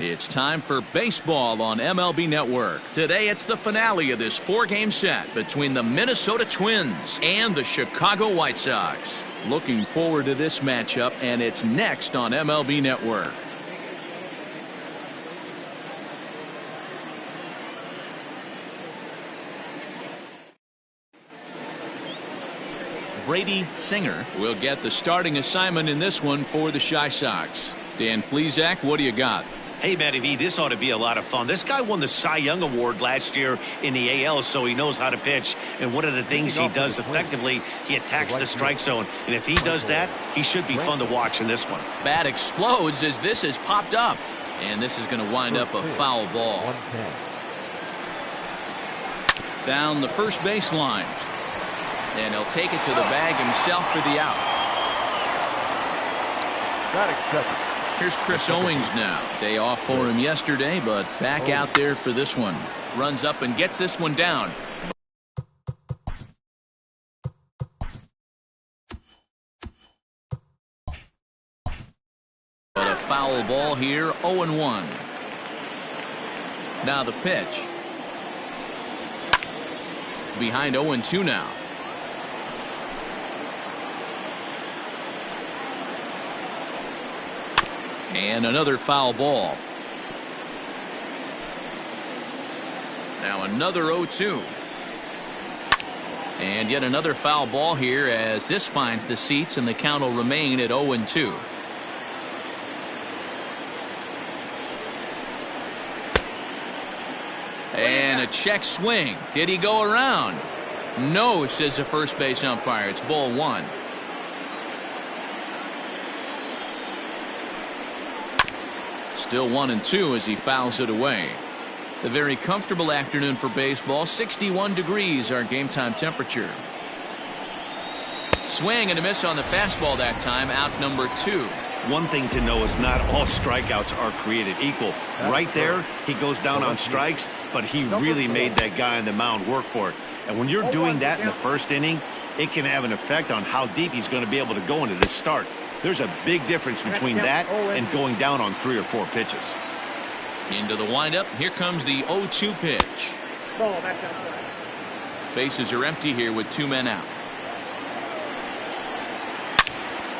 It's time for baseball on MLB Network. Today it's the finale of this 4-game set between the Minnesota Twins and the Chicago White Sox. Looking forward to this matchup, and it's next on MLB Network. Brady Singer will get the starting assignment in this one for the Chi Sox. Dan Plesac, what do you got? Hey, Matty V, this ought to be a lot of fun. This guy won the Cy Young Award last year in the AL, so he knows how to pitch. And one of the things he does effectively, he attacks the strike zone. And if he does that, he should be fun to watch in this one. Bat explodes as this has popped up. And this is going to wind up a foul ball. Down the first baseline. And he'll take it to the bag himself for the out. Here's Chris Owings now. Day off for him yesterday, but back out there for this one. Runs up and gets this one down. But a foul ball here, 0-1. Now the pitch. Behind 0-2 now. And another foul ball. Now another 0-2. And yet another foul ball here as this finds the seats and the count will remain at 0-2. And a check swing. Did he go around? No, says the first base umpire. It's ball one. Still 1-2 as he fouls it away. A very comfortable afternoon for baseball. 61 degrees our game time temperature. Swing and a miss on the fastball that time. Out number 2. One thing to know is not all strikeouts are created equal. Right there, he goes down on strikes, but he really made that guy on the mound work for it. And when you're doing that in the first inning, it can have an effect on how deep he's going to be able to go into this start. There's a big difference between that and going down on 3 or 4 pitches. Into the windup. Here comes the 0-2 pitch. Bases are empty here with 2 men out.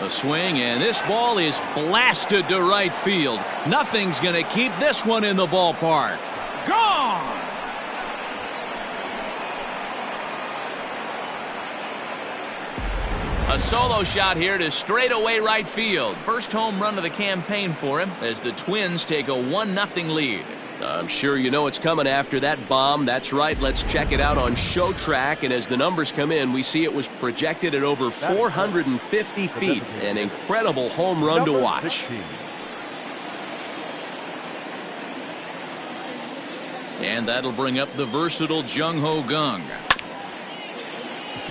A swing, and this ball is blasted to right field. Nothing's going to keep this one in the ballpark. Gone! A solo shot here to straightaway right field. First home run of the campaign for him as the Twins take a 1-0 lead. I'm sure you know it's coming after that bomb. That's right. Let's check it out on Show Track. And as the numbers come in, we see it was projected at over 450 feet. An incredible home run to watch. And that'll bring up the versatile Jung-Ho Kang.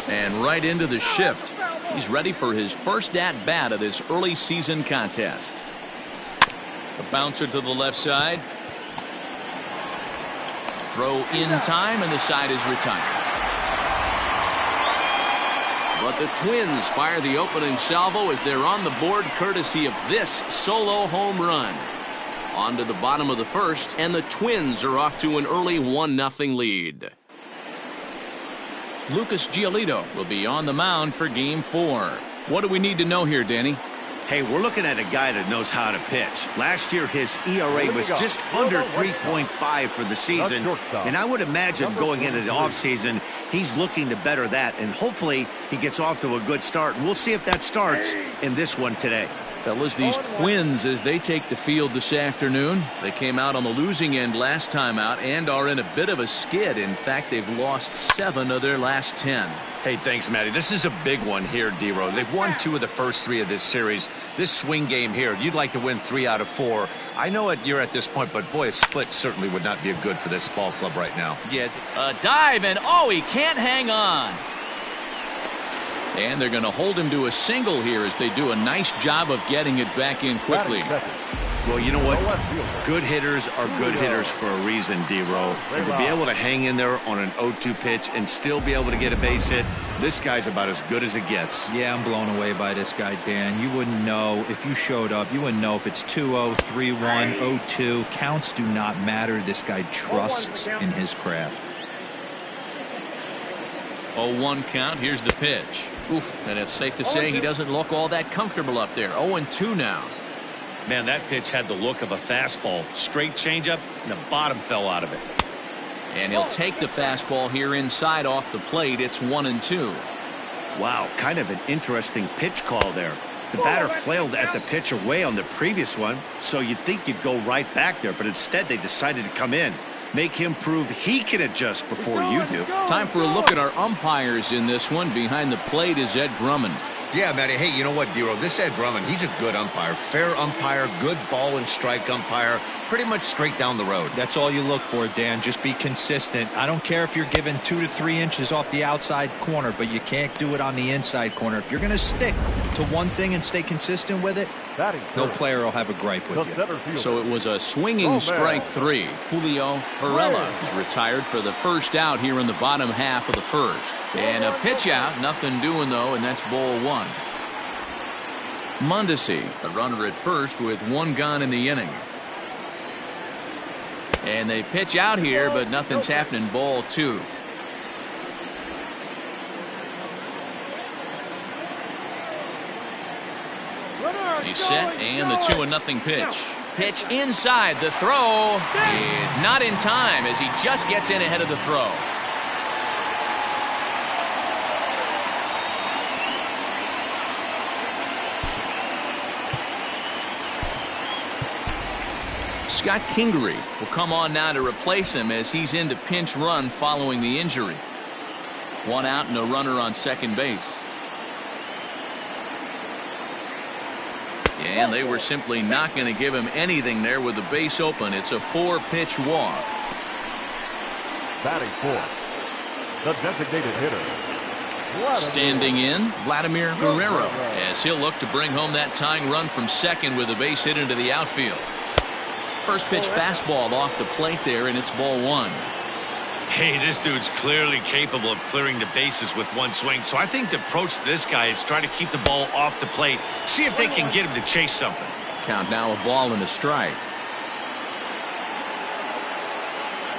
And right into the shift. He's ready for his first at-bat of this early season contest. A bouncer to the left side. Throw in time, and the side is retired. But the Twins fire the opening salvo as they're on the board courtesy of this solo home run. On to the bottom of the first, and the Twins are off to an early 1-0 lead. Lucas Giolito will be on the mound for Game 4. What do we need to know here, Danny? Hey, we're looking at a guy that knows how to pitch. Last year, his ERA was just under 3.5 for the season. And I would imagine going into the offseason, he's looking to better that. And hopefully, he gets off to a good start. And we'll see if that starts in this one today. Fellas, these Twins, as they take the field this afternoon, they came out on the losing end last time out and are in a bit of a skid. In fact, they've lost 7 of their last 10. Hey, thanks, Matty. This is a big one here, D-Row. They've won 2 of the first 3 of this series. This swing game here, you'd like to win 3 out of 4. I know you're at this point, but boy, a split certainly would not be good for this ball club right now. Yeah, a dive, and oh, he can't hang on. And they're going to hold him to a single here as they do a nice job of getting it back in quickly. Well, you know what? Good hitters are good hitters for a reason, D-Row. And to be able to hang in there on an 0-2 pitch and still be able to get a base hit, this guy's about as good as it gets. Yeah, I'm blown away by this guy, Dan. You wouldn't know if you showed up. You wouldn't know if it's 2-0, 3-1, 0-2. Counts do not matter. This guy trusts in his craft. 0-1 count. Here's the pitch. Oof, and it's safe to say he doesn't look all that comfortable up there. 0-2 now. Man, that pitch had the look of a fastball. Straight changeup, and the bottom fell out of it. And he'll take the fastball here inside off the plate. It's 1-2. Wow, kind of an interesting pitch call there. The batter flailed at the pitch away on the previous one, so you'd think you'd go right back there, but instead they decided to come in. Make him prove he can adjust before you do. Time for a look at our umpires in this one. Behind the plate is Ed Drummond. Yeah, Matty. Hey, you know what, D-Row? This Ed Drummond, he's a good umpire. Fair umpire, good ball and strike umpire. Pretty much straight down the road. That's all you look for, Dan. Just be consistent. I don't care if you're given 2 to 3 inches off the outside corner, but you can't do it on the inside corner. If you're going to stick to one thing and stay consistent with it, no player will have a gripe with you. So it was a swinging strike 3. Julio Varela is retired for the first out here in the bottom half of the first. And a pitch out, nothing doing though, and that's ball 1. Mondesi, a runner at first with 1 gone in the inning. And they pitch out here, but nothing's happening. Ball 2. He's set, and the 2-0 pitch. Pitch inside. The throw is not in time as he just gets in ahead of the throw. Scott Kingery will come on now to replace him as he's in to pinch run following the injury. 1 out and a runner on second base. And they were simply not going to give him anything there with the base open. It's a 4-pitch walk. Batting fourth, the designated hitter. Standing in, Vladimir Guerrero, as he'll look to bring home that tying run from second with a base hit into the outfield. First pitch fastball off the plate there, and it's ball 1. Hey, this dude's clearly capable of clearing the bases with one swing. So I think the approach to this guy is try to keep the ball off the plate. See if they can get him to chase something. Count now a ball and a strike.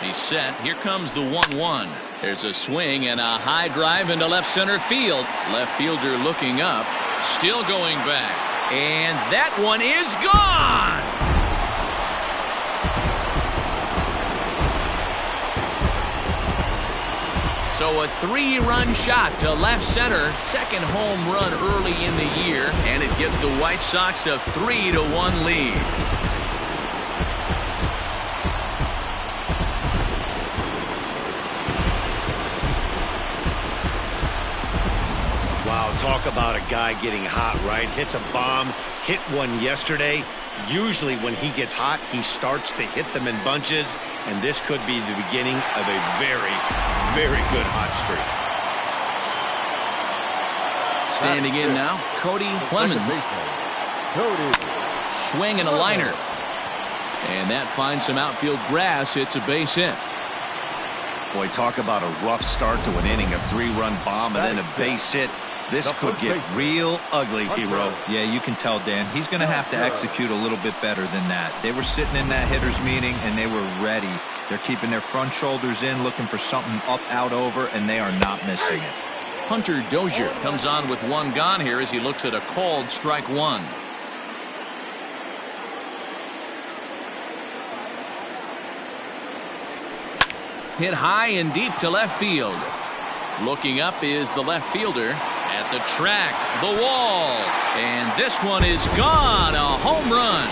He's set. Here comes the 1-1. There's a swing and a high drive into left center field. Left fielder looking up. Still going back. And that one is gone. So a 3-run shot to left center. Second home run early in the year. And it gives the White Sox a 3-1 lead. Wow, talk about a guy getting hot, right? Hits a bomb, hit one yesterday. Usually when he gets hot, he starts to hit them in bunches, and this could be the beginning of a very, very good hot streak. Standing in now, Cody Clemens. Swing and a liner. And that finds some outfield grass. It's a base hit. Boy, talk about a rough start to an inning, a 3-run bomb and then a base hit. This could get real ugly, Hero. Yeah, you can tell, Dan. He's going to have to execute a little bit better than that. They were sitting in that hitters meeting, and they were ready. They're keeping their front shoulders in, looking for something up, out, over, and they are not missing it. Hunter Dozier comes on with 1 gone here as he looks at a called strike 1. Hit high and deep to left field. Looking up is the left fielder. At the track, the wall, and this one is gone. A home run.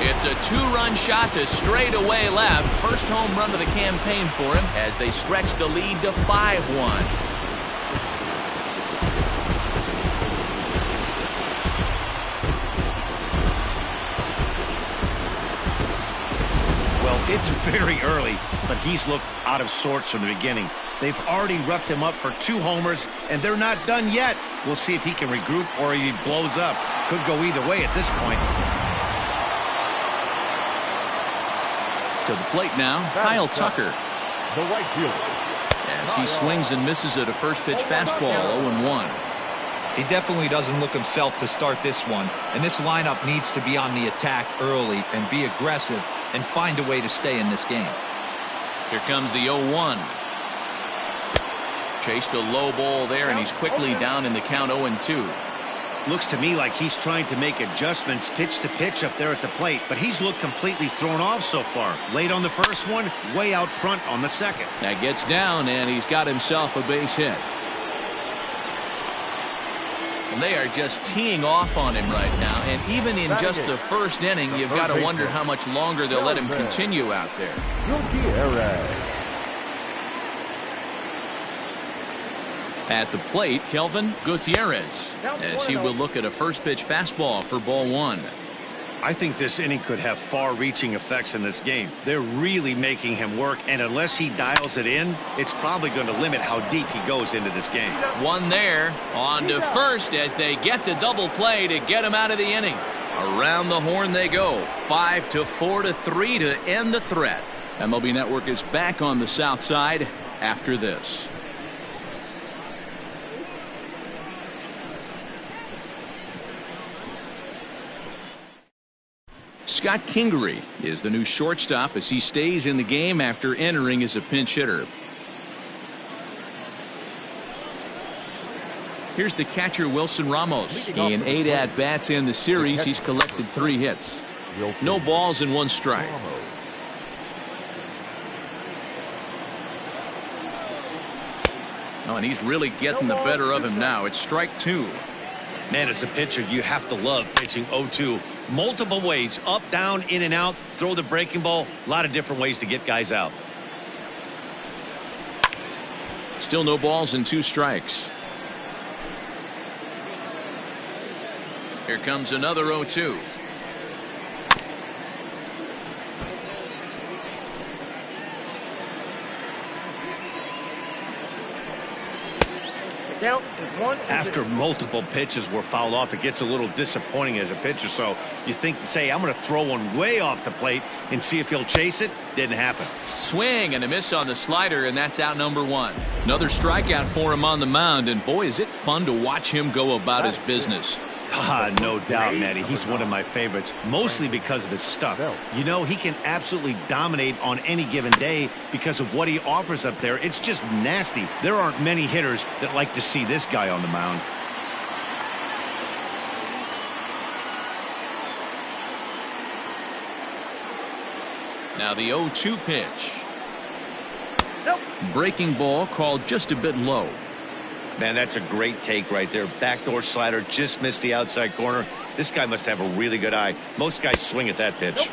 It's a 2-run shot to straightaway left. First home run of the campaign for him as they stretch the lead to 5-1. It's very early, but he's looked out of sorts from the beginning. They've already roughed him up for 2 homers, and they're not done yet. We'll see if he can regroup or he blows up. Could go either way at this point. To the plate now, Kyle Tucker. The right fielder. As he swings and misses at a first pitch fastball, 0-1. He definitely doesn't look himself to start this one, and this lineup needs to be on the attack early and be aggressive and find a way to stay in this game. Here comes the 0-1. Chased a low ball there, and he's quickly down in the count 0-2. Looks to me like he's trying to make adjustments pitch to pitch up there at the plate, but he's looked completely thrown off so far. Late on the first one, way out front on the second. That gets down, and he's got himself a base hit. And they are just teeing off on him right now, and even in just the first inning, you've got to wonder how much longer they'll let him continue out there. At the plate, Kelvin Gutierrez, as he will look at a first pitch fastball for ball 1. I think this inning could have far-reaching effects in this game. They're really making him work, and unless he dials it in, it's probably going to limit how deep he goes into this game. One there, on to first as they get the double play to get him out of the inning. Around the horn they go. 5-4-3 to end the threat. MLB Network is back on the south side after this. Scott Kingery is the new shortstop as he stays in the game after entering as a pinch hitter. Here's the catcher Wilson Ramos. In 8 at-bats in the series, he's collected 3 hits. No balls and 1 strike. Oh, and he's really getting the better of him now. It's strike 2. Man, as a pitcher, you have to love pitching 0-2. Multiple ways, up, down, in and out, throw the breaking ball. A lot of different ways to get guys out. Still no balls and 2 strikes. Here comes another 0-2. After multiple pitches were fouled off, it gets a little disappointing as a pitcher. So you say, I'm going to throw one way off the plate and see if he'll chase it. Didn't happen. Swing and a miss on the slider, and that's out number 1. Another strikeout for him on the mound, and boy, is it fun to watch him go about his business. No doubt, Matty. He's one of my favorites, mostly because of his stuff. You know, he can absolutely dominate on any given day because of what he offers up there. It's just nasty. There aren't many hitters that like to see this guy on the mound. Now the 0-2 pitch. Breaking ball called just a bit low. Man, that's a great take right there. Backdoor slider, just missed the outside corner. This guy must have a really good eye. Most guys swing at that pitch.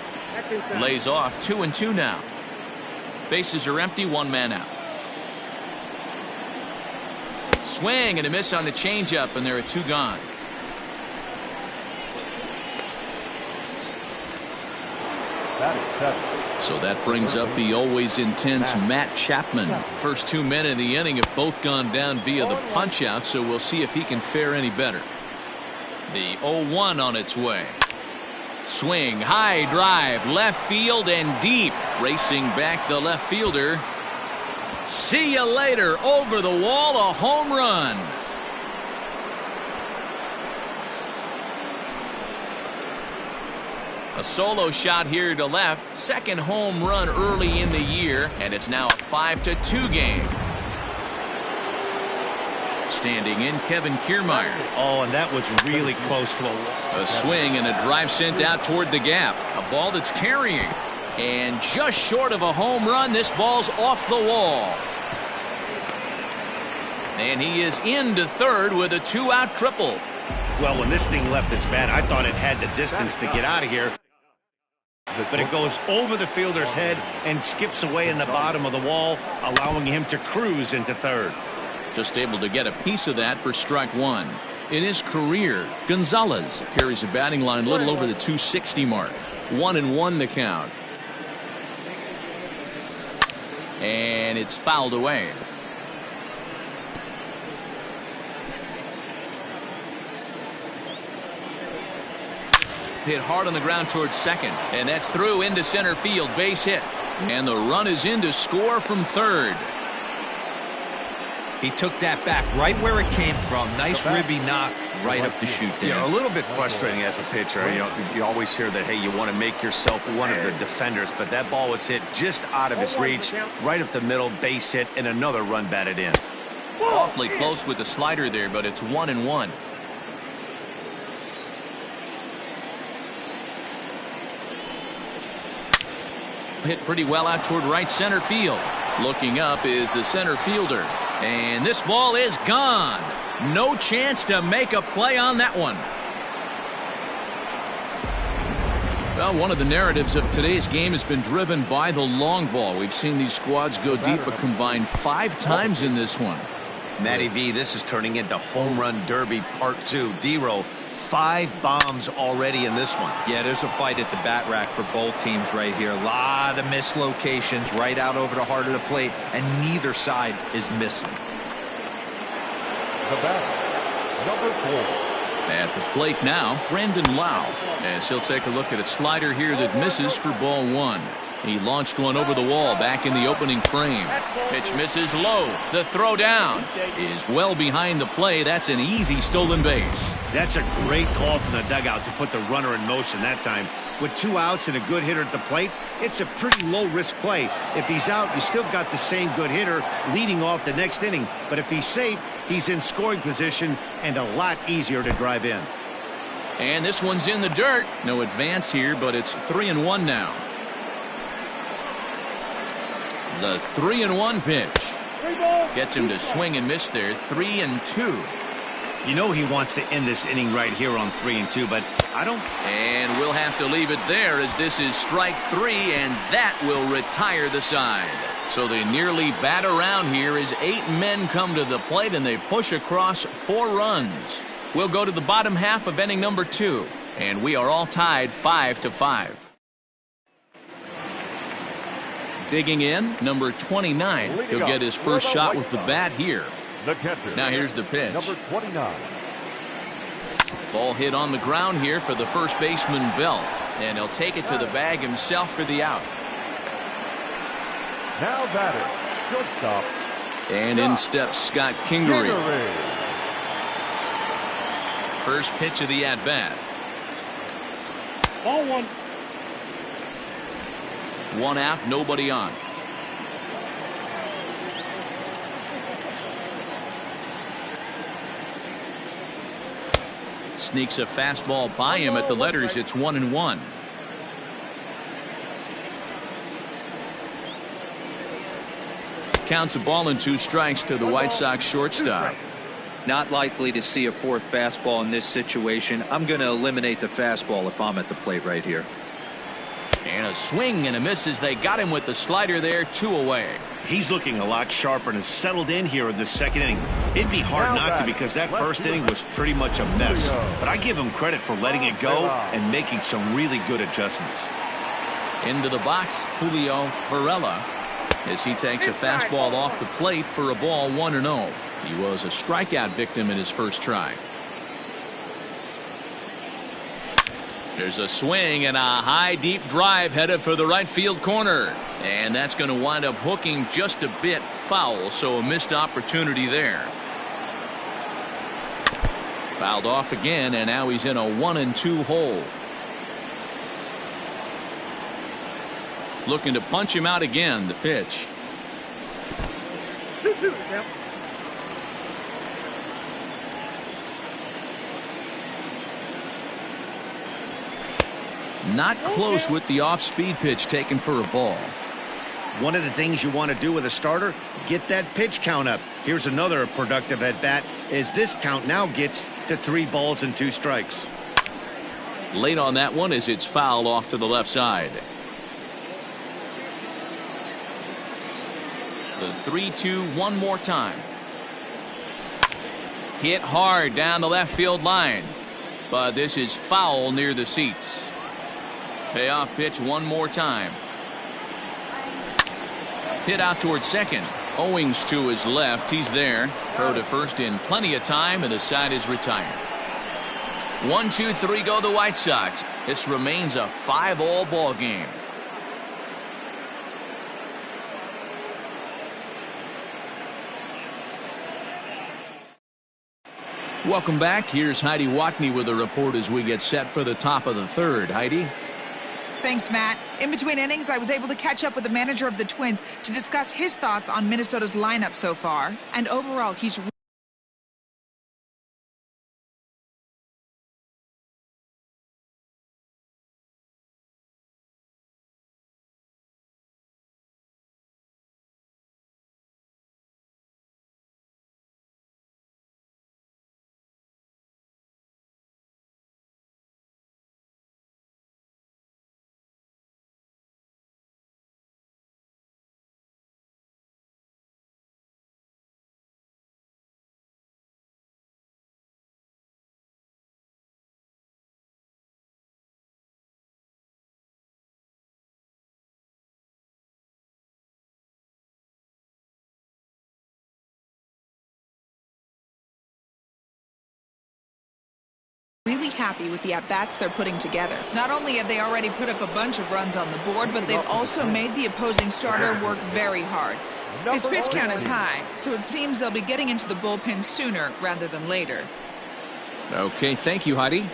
Lays off. 2-2 now. Bases are empty. 1 man out. Swing and a miss on the changeup, and there are 2 gone. So that brings up the always intense Matt Chapman. First 2 men in the inning have both gone down via the punch-out, so we'll see if he can fare any better. The 0-1 on its way. Swing, high drive, left field and deep. Racing back the left fielder. See you later. Over the wall, a home run. A solo shot here to left. Second home run early in the year, and it's now a 5-2 game. Standing in, Kevin Kiermaier. Oh, and that was really close to a swing and a drive sent out toward the gap. A ball that's carrying. And just short of a home run, this ball's off the wall. And he is into third with a 2-out triple. Well, when this thing left its bat, I thought it had the distance to get out of here. But it goes over the fielder's head and skips away in the bottom of the wall, allowing him to cruise into third. Just able to get a piece of that for strike 1. In his career, Gonzalez carries a batting line a little over the 260 mark. 1-1 the count. And it's fouled away. hit hard on the ground towards second. And that's through into center field. Base hit. And the run is in to score from third. He took that back right where it came from. Nice ribby knock right up the chute there. A little bit frustrating as a pitcher. You always hear that, hey, you want to make yourself one of the defenders, but that ball was hit just out of his reach, right up the middle, base hit, and another run batted in. Awfully close with the slider there, but it's 1-1. Hit pretty well out toward right center field. Looking up is the center fielder. And this ball is gone. No chance to make a play on that one. Well, one of the narratives of today's game has been driven by the long ball. We've seen these squads go deep, but combined 5 times in this one. Matty V, this is turning into home run derby part 2. D-Row, 5 bombs already in this one. Yeah, there's a fight at the bat rack for both teams right here. A lot of mislocations right out over the heart of the plate, and neither side is missing. The batter, number 4. At the plate now, Brandon Lau, as he'll take a look at a slider here that misses for ball 1. He launched one over the wall back in the opening frame. Pitch misses low. The throw down is well behind the play. That's an easy stolen base. That's a great call from the dugout to put the runner in motion that time. With 2 outs and a good hitter at the plate, it's a pretty low-risk play. If he's out, you still got the same good hitter leading off the next inning. But if he's safe, he's in scoring position and a lot easier to drive in. And this one's in the dirt. No advance here, but it's 3-1 now. The 3-1 pitch gets him to swing and miss there. 3-2. You know he wants to end this inning right here on 3-2, but I don't. And we'll have to leave it there as this is strike 3, and that will retire the side. So they nearly bat around here as 8 men come to the plate and they push across 4 runs. We'll go to the bottom half of inning number 2, and we are all tied 5-5. Digging in, number 29. He'll get his first shot with the bat here. The catcher. Now here's the pitch. Number 29. Ball hit on the ground here for the first baseman Belt, and he'll take it to the bag himself for the out. Now batter, shortstop. And in steps Scott Kingery. First pitch of the at-bat. Ball 1. 1 out, nobody on. Sneaks a fastball by him at the letters. It's 1-1. Counts a ball and 2 strikes to the White Sox shortstop. Not likely to see a 4th fastball in this situation. I'm going to eliminate the fastball if I'm at the plate right here. And a swing and a miss as they got him with the slider there. 2 away. He's looking a lot sharper and has settled in here in the 2nd inning. It'd be hard not to, because that first inning was pretty much a mess. But I give him credit for letting it go and making some really good adjustments. Into the box, Julio Varela, as he takes a fastball off the plate for a ball 1-0. He was a strikeout victim in his first try. There's a swing and a high deep drive headed for the right field corner, and that's going to wind up hooking just a bit foul, so a missed opportunity there. Fouled off again, and now he's in a 1-2 hole. Looking to punch him out again. The pitch. Not close with the off-speed pitch taken for a ball. One of the things you want to do with a starter, get that pitch count up. Here's another productive at-bat as this count now gets to 3 balls and 2 strikes. Late on that one as it's fouled off to the left side. The 3-2 one more time. Hit hard down the left field line, but this is foul near the seats. Payoff pitch one more time. Hit out towards second. Owings to his left. He's there. Throw to first in plenty of time, and the side is retired. 1-2-3 go the White Sox. This remains a 5-all ball game. Welcome back. Here's Heidi Watney with a report as we get set for the top of the third. Heidi? Thanks, Matt. In between innings, I was able to catch up with the manager of the Twins to discuss his thoughts on Minnesota's lineup so far. And overall, he's really happy with the at-bats they're putting together. Not only have they already put up a bunch of runs on the board, but they've also made the opposing starter work very hard. His pitch count is high, so it seems they'll be getting into the bullpen sooner rather than later. Okay, thank you, Heidi.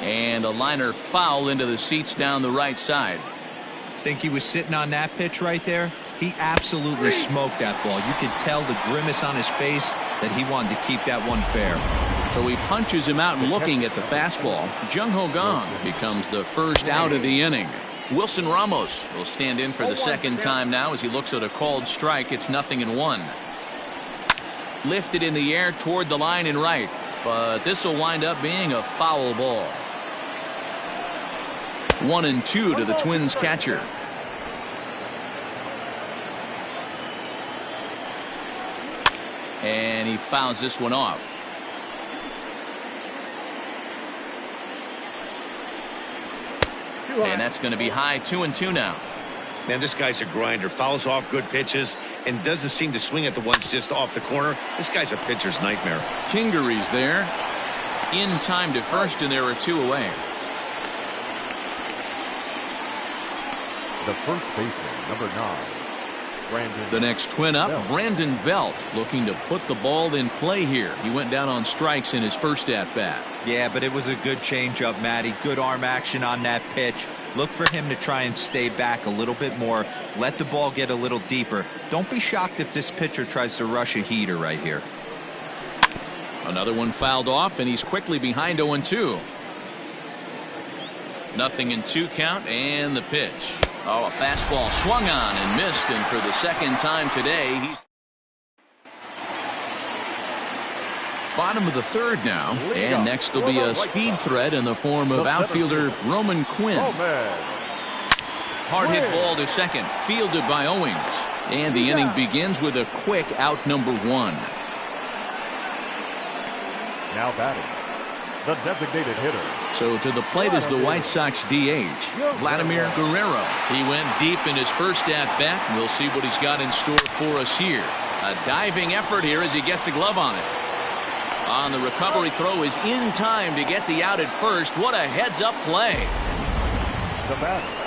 And a liner foul into the seats down the right side. Think he was sitting on that pitch right there? He absolutely smoked that ball. You could tell the grimace on his face that he wanted to keep that one fair. So he punches him out looking at the fastball. Jung Ho Gong becomes the first out of the inning. Wilson Ramos will stand in for the second time now as he looks at a called strike. It's 0-1. Lifted in the air toward the line and right, but this will wind up being a foul ball. 1-2 to the Twins catcher. And he fouls this one off. And that's going to be high. 2-2 now. Man, this guy's a grinder. Fouls off good pitches and doesn't seem to swing at the ones just off the corner. This guy's a pitcher's nightmare. Kingery's there. In time to first, and there are 2 away. The first baseman, number 9. The next twin up, Brandon Belt, looking to put the ball in play here. He went down on strikes in his first at-bat. Yeah, but it was a good changeup, Matty. Good arm action on that pitch. Look for him to try and stay back a little bit more. Let the ball get a little deeper. Don't be shocked if this pitcher tries to rush a heater right here. Another one fouled off, and he's quickly behind 0-2. 0-2 count, and the pitch. Oh, a fastball swung on and missed, and for the second time today, he's bottom of the third now, and next will be a speed threat in the form of outfielder Roman Quinn. Hard hit ball to second, fielded by Owings, and the inning begins with a quick out number 1. Now batting, the designated hitter. So to the plate is the White Sox DH, Vladimir Guerrero. He went deep in his first at-bat. We'll see what he's got in store for us here. A diving effort here as he gets a glove on it. On the recovery throw is in time to get the out at first. What a heads-up play.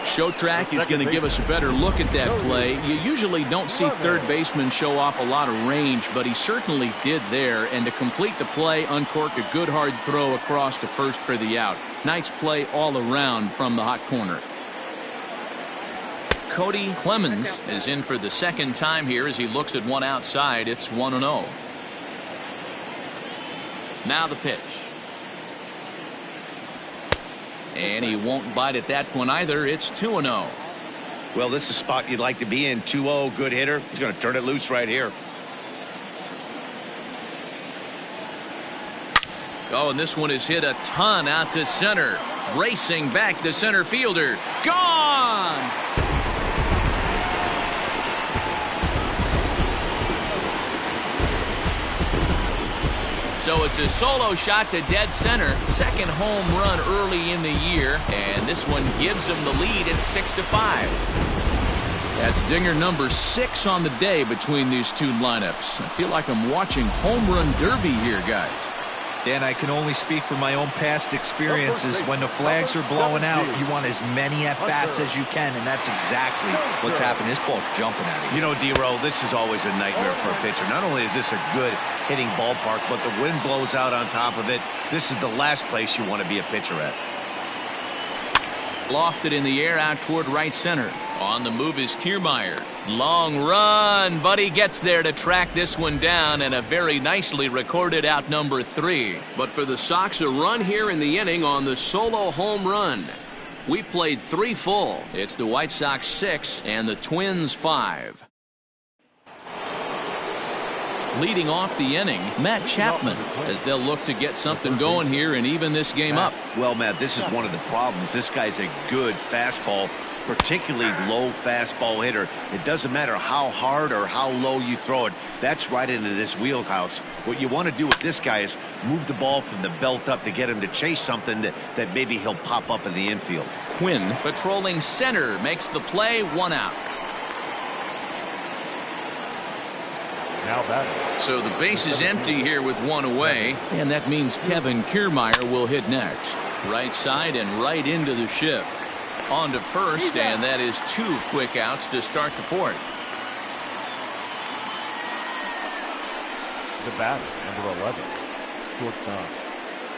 Show Track is going to give us a better look at that play. You usually don't see third basemen show off a lot of range, but he certainly did there. And to complete the play, uncorked a good hard throw across to first for the out. Nice play all around from the hot corner. Cody Clemens is in for the second time here as he looks at one outside. It's 1-0. Now the pitch. And he won't bite at that one either. It's 2-0. Well, this is a spot you'd like to be in. 2-0, good hitter. He's going to turn it loose right here. Oh, and this one is hit a ton out to center. Racing back the center fielder. Gone! So it's a solo shot to dead center. Second home run early in the year. And this one gives him the lead at 6-5. That's dinger number 6 on the day between these two lineups. I feel like I'm watching home run derby here, guys. Dan, I can only speak from my own past experiences. When the flags are blowing out, you want as many at-bats as you can, and that's exactly what's happened. This ball's jumping at him. You know, D-Row, this is always a nightmare for a pitcher. Not only is this a good hitting ballpark, but the wind blows out on top of it. This is the last place you want to be a pitcher at. Lofted in the air out toward right center. On the move is Kiermaier. Long run, but he gets there to track this one down, and a very nicely recorded out number 3. But for the Sox, a run here in the inning on the solo home run. We played 3 full. It's the White Sox 6 and the Twins 5. Leading off the inning, Matt Chapman, as they'll look to get something going here and even this game up. Well, Matt, this is one of the problems. This guy's a good fastball, particularly low fastball hitter. It doesn't matter how hard or how low you throw it. That's right into this wheelhouse. What you want to do with this guy is move the ball from the belt up to get him to chase something that maybe he'll pop up in the infield. Quinn, patrolling center, makes the play, 1 out. Now batting. So the base is empty here with 1 away, and that means Kevin Kiermaier will hit next. Right side and right into the shift. On to first, and that is 2 quick outs to start the 4th. The batter, number 11, shortstop,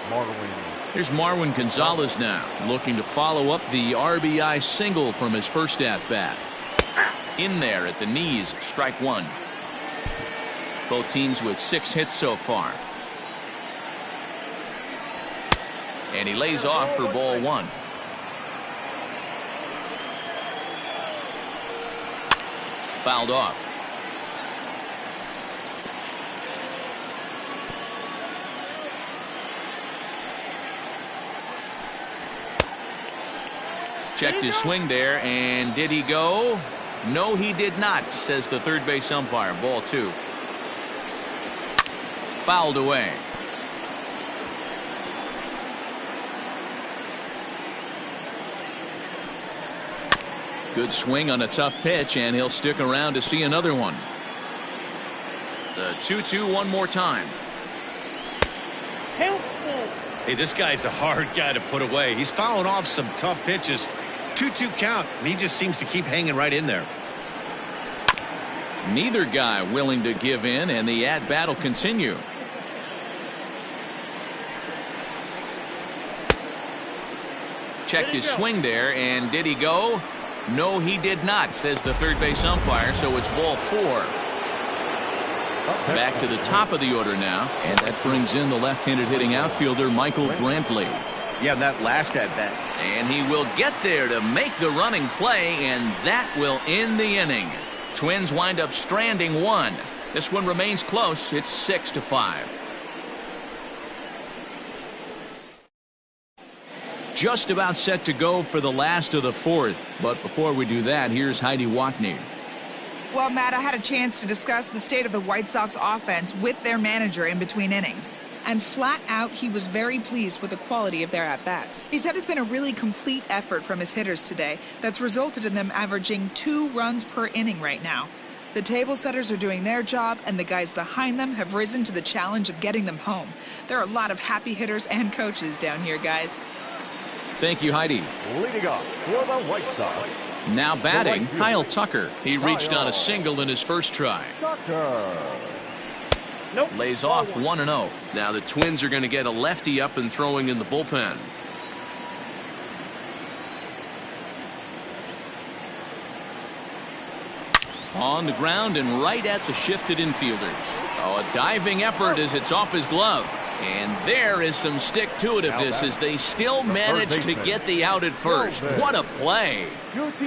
Marwin. Here's Marwin Gonzalez now, looking to follow up the RBI single from his first at-bat. In there at the knees, strike 1. Both teams with 6 hits so far. And he lays off for ball 1. Fouled off. Checked his swing there, and did he go? No, he did not, says the third base umpire. Ball 2. Fouled away. Good swing on a tough pitch, and he'll stick around to see another one. The 2-2 one more time. Hey, this guy's a hard guy to put away. He's fouling off some tough pitches. 2-2 count, and he just seems to keep hanging right in there. Neither guy willing to give in, and the at-bat will continue. Checked his swing there, and did he go? No, he did not, says the third base umpire, so it's ball 4. Back to the top of the order now, and that brings in the left-handed hitting outfielder Michael Brantley. Yeah, that last at-bat. And he will get there to make the running play, and that will end the inning. Twins wind up stranding 1. This one remains close. It's 6-5. Just about set to go for the last of the 4th. But before we do that, here's Heidi Watney. Well, Matt, I had a chance to discuss the state of the White Sox offense with their manager in between innings. And flat out, he was very pleased with the quality of their at-bats. He said it's been a really complete effort from his hitters today that's resulted in them averaging 2 runs per inning right now. The table setters are doing their job, and the guys behind them have risen to the challenge of getting them home. There are a lot of happy hitters and coaches down here, guys. Thank you, Heidi. Leading off for the White Sox. Now batting, Kyle Tucker. He reached on a single in his first try. Tucker. Lays off 1-0. Now the Twins are going to get a lefty up and throwing in the bullpen. On the ground and right at the shifted infielders. Oh, a diving effort as it's off his glove. And there is some stick-to-itiveness as they still manage to get the out at first. What a play.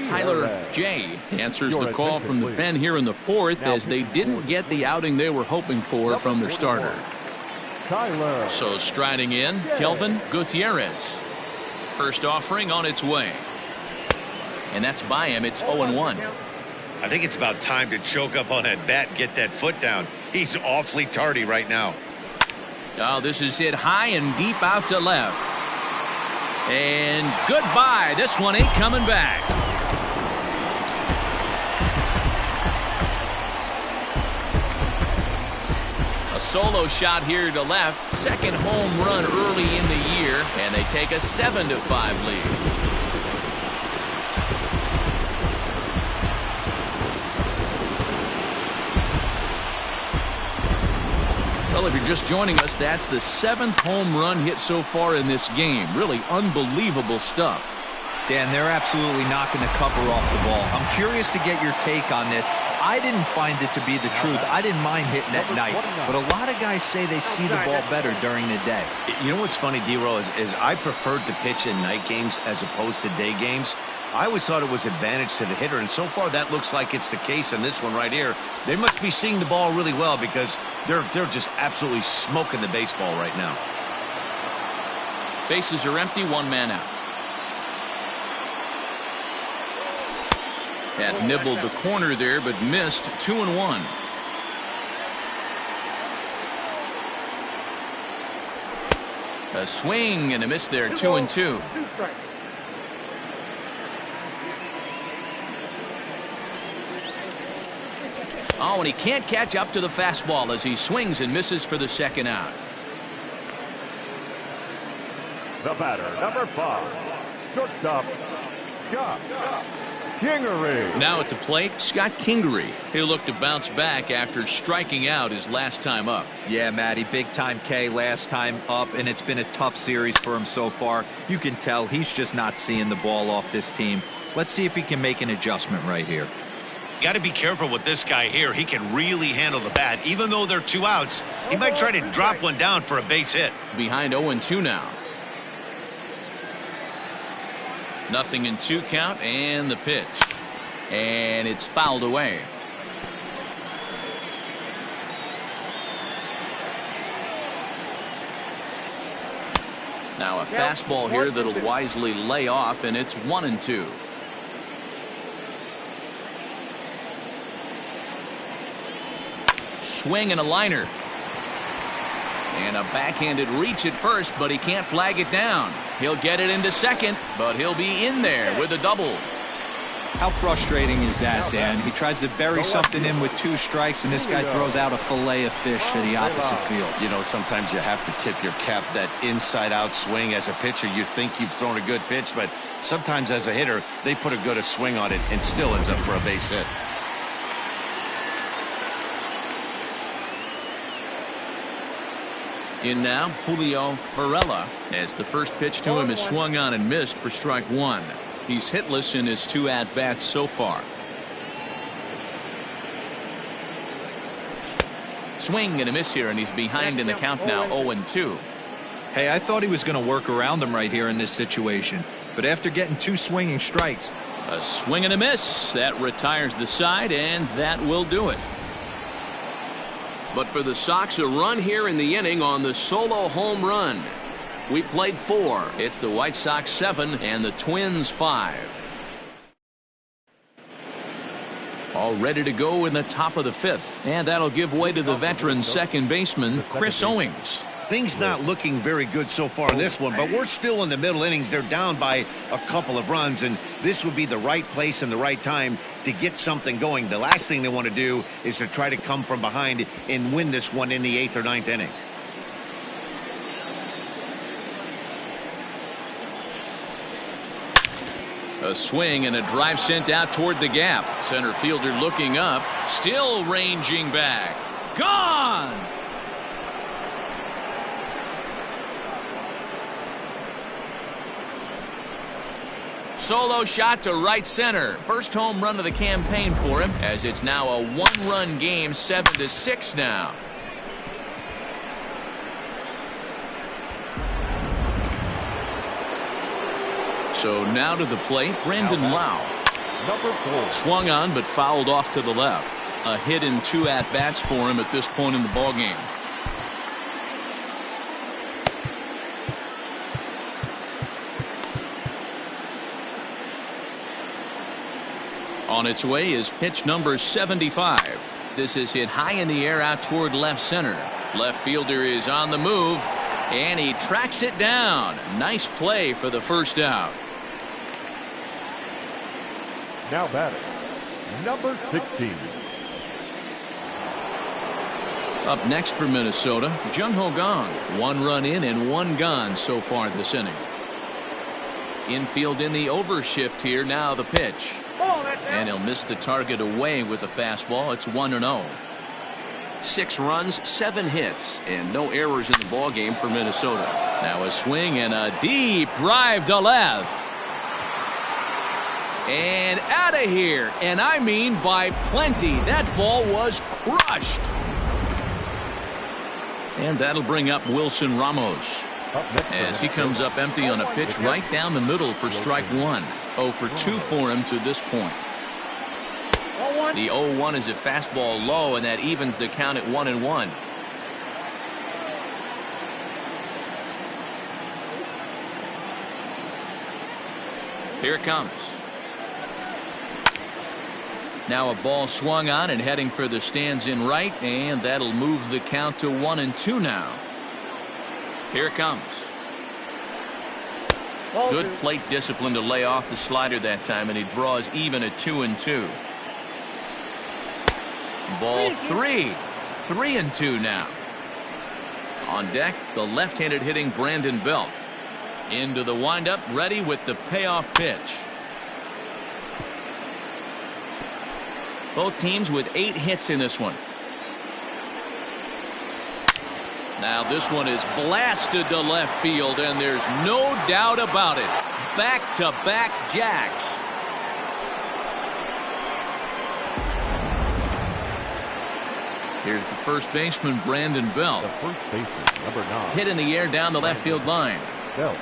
Tyler J. answers the call from the pen here in the 4th as they didn't get the outing they were hoping for from their starter. So striding in, Kelvin Gutierrez. First offering on its way. And that's by him. It's 0-1. I think it's about time to choke up on that bat and get that foot down. He's awfully tardy right now. Oh, this is hit high and deep out to left. And goodbye. This one ain't coming back. A A solo shot here to left. Second home run early in the year, and they take a 7-5 lead. Well, if you're just joining us, that's the 7th home run hit so far in this game. Really unbelievable stuff. Dan, they're absolutely knocking the cover off the ball. I'm curious to get your take on this. I didn't find it to be the truth. I didn't mind hitting at night, but a lot of guys say they see the ball better during the day. You know what's funny, D-Row, is I preferred to pitch in night games as opposed to day games. I always thought it was advantage to the hitter, and so far that looks like it's the case in this one right here. They must be seeing the ball really well because they're just absolutely smoking the baseball right now. Bases are empty, one man out. Had nibbled the corner there, but missed. 2-1. A swing and a miss there. 2-2. Oh, and he can't catch up to the fastball as he swings and misses for the second out. The batter, number 5, shortstop, Scott Kingery. Now at the plate, Scott Kingery. He'll look to bounce back after striking out his last time up. Yeah, Matty, big time K last time up, and it's been a tough series for him so far. You can tell he's just not seeing the ball off this team. Let's see if he can make an adjustment right here. Got to be careful with this guy here. He can really handle the bat. Even though they're 2 outs, he might try to drop one down for a base hit. Behind 0-2 now. Nothing in 2 count, and the pitch. And it's fouled away. Now a fastball here that'll wisely lay off, and it's 1-2. Swing and a liner. And a backhanded reach at first, but he can't flag it down. He'll get it into second, but he'll be in there with a double. How frustrating is that, Dan? He tries to bury something in with 2 strikes, and this guy throws out a fillet of fish to the opposite field. You know, sometimes you have to tip your cap. That inside-out swing as a pitcher, you think you've thrown a good pitch, but sometimes as a hitter, they put a good swing on it and still ends up for a base hit. In now, Julio Varela, as the first pitch to him is swung on and missed for strike 1. He's hitless in his 2 at-bats so far. Swing and a miss here, and he's behind in the count now, 0-2. Hey, I thought he was going to work around him right here in this situation, but after getting 2 swinging strikes. A swing and a miss. That retires the side, and that will do it. But for the Sox, a run here in the inning on the solo home run. We played 4. It's the White Sox 7 and the Twins 5. All ready to go in the top of the 5th, and that'll give way to the veteran second baseman Chris Owings. Things not looking very good so far in this one, but we're still in the middle innings. They're down by a couple of runs, and this would be the right place and the right time to get something going. The last thing they want to do is to try to come from behind and win this one in the 8th or 9th inning. A swing and a drive sent out toward the gap. Center fielder looking up, still ranging back. Gone! Solo shot to right center. First home run of the campaign for him, as it's now a 1-run game, 7-6 now. So now to the plate, Brandon Lau. Number 4. Swung on but fouled off to the left. A hit in 2 at-bats for him at this point in the ballgame. On its way is pitch number 75. This is hit high in the air out toward left center. Left fielder is on the move, and he tracks it down. Nice play for the first out. Now batting, number 16. Up next for Minnesota, Jung-Ho Kang. 1 run in and 1 gone so far this inning. Infield in the overshift here. Now the pitch. And he'll miss the target away with the fastball. It's 1-0. 6 runs, 7 hits, and no errors in the ball game for Minnesota. Now a swing and a deep drive to left. And out of here. And I mean by plenty. That ball was crushed. And that'll bring up Wilson Ramos as he comes up empty on a pitch right down the middle for strike 1. 0 for 2 for him to this point. The 0-1 is a fastball low, and that evens the count at 1-1. Here it comes. Now a ball swung on and heading for the stands in right, and that'll move the count to 1-2 now. Here it comes. Good plate discipline to lay off the slider that time, and he draws even at 2-2. Ball 3. 3-2 now. On deck, the left-handed hitting Brandon Belt. Into the windup, ready with the payoff pitch. Both teams with 8 hits in this one. Now this one is blasted to left field, and there's no doubt about it. Back-to-back jacks. Here's the first baseman, Brandon Belt. The first baseman, number 9. Hit in the air down the left field line. Belt.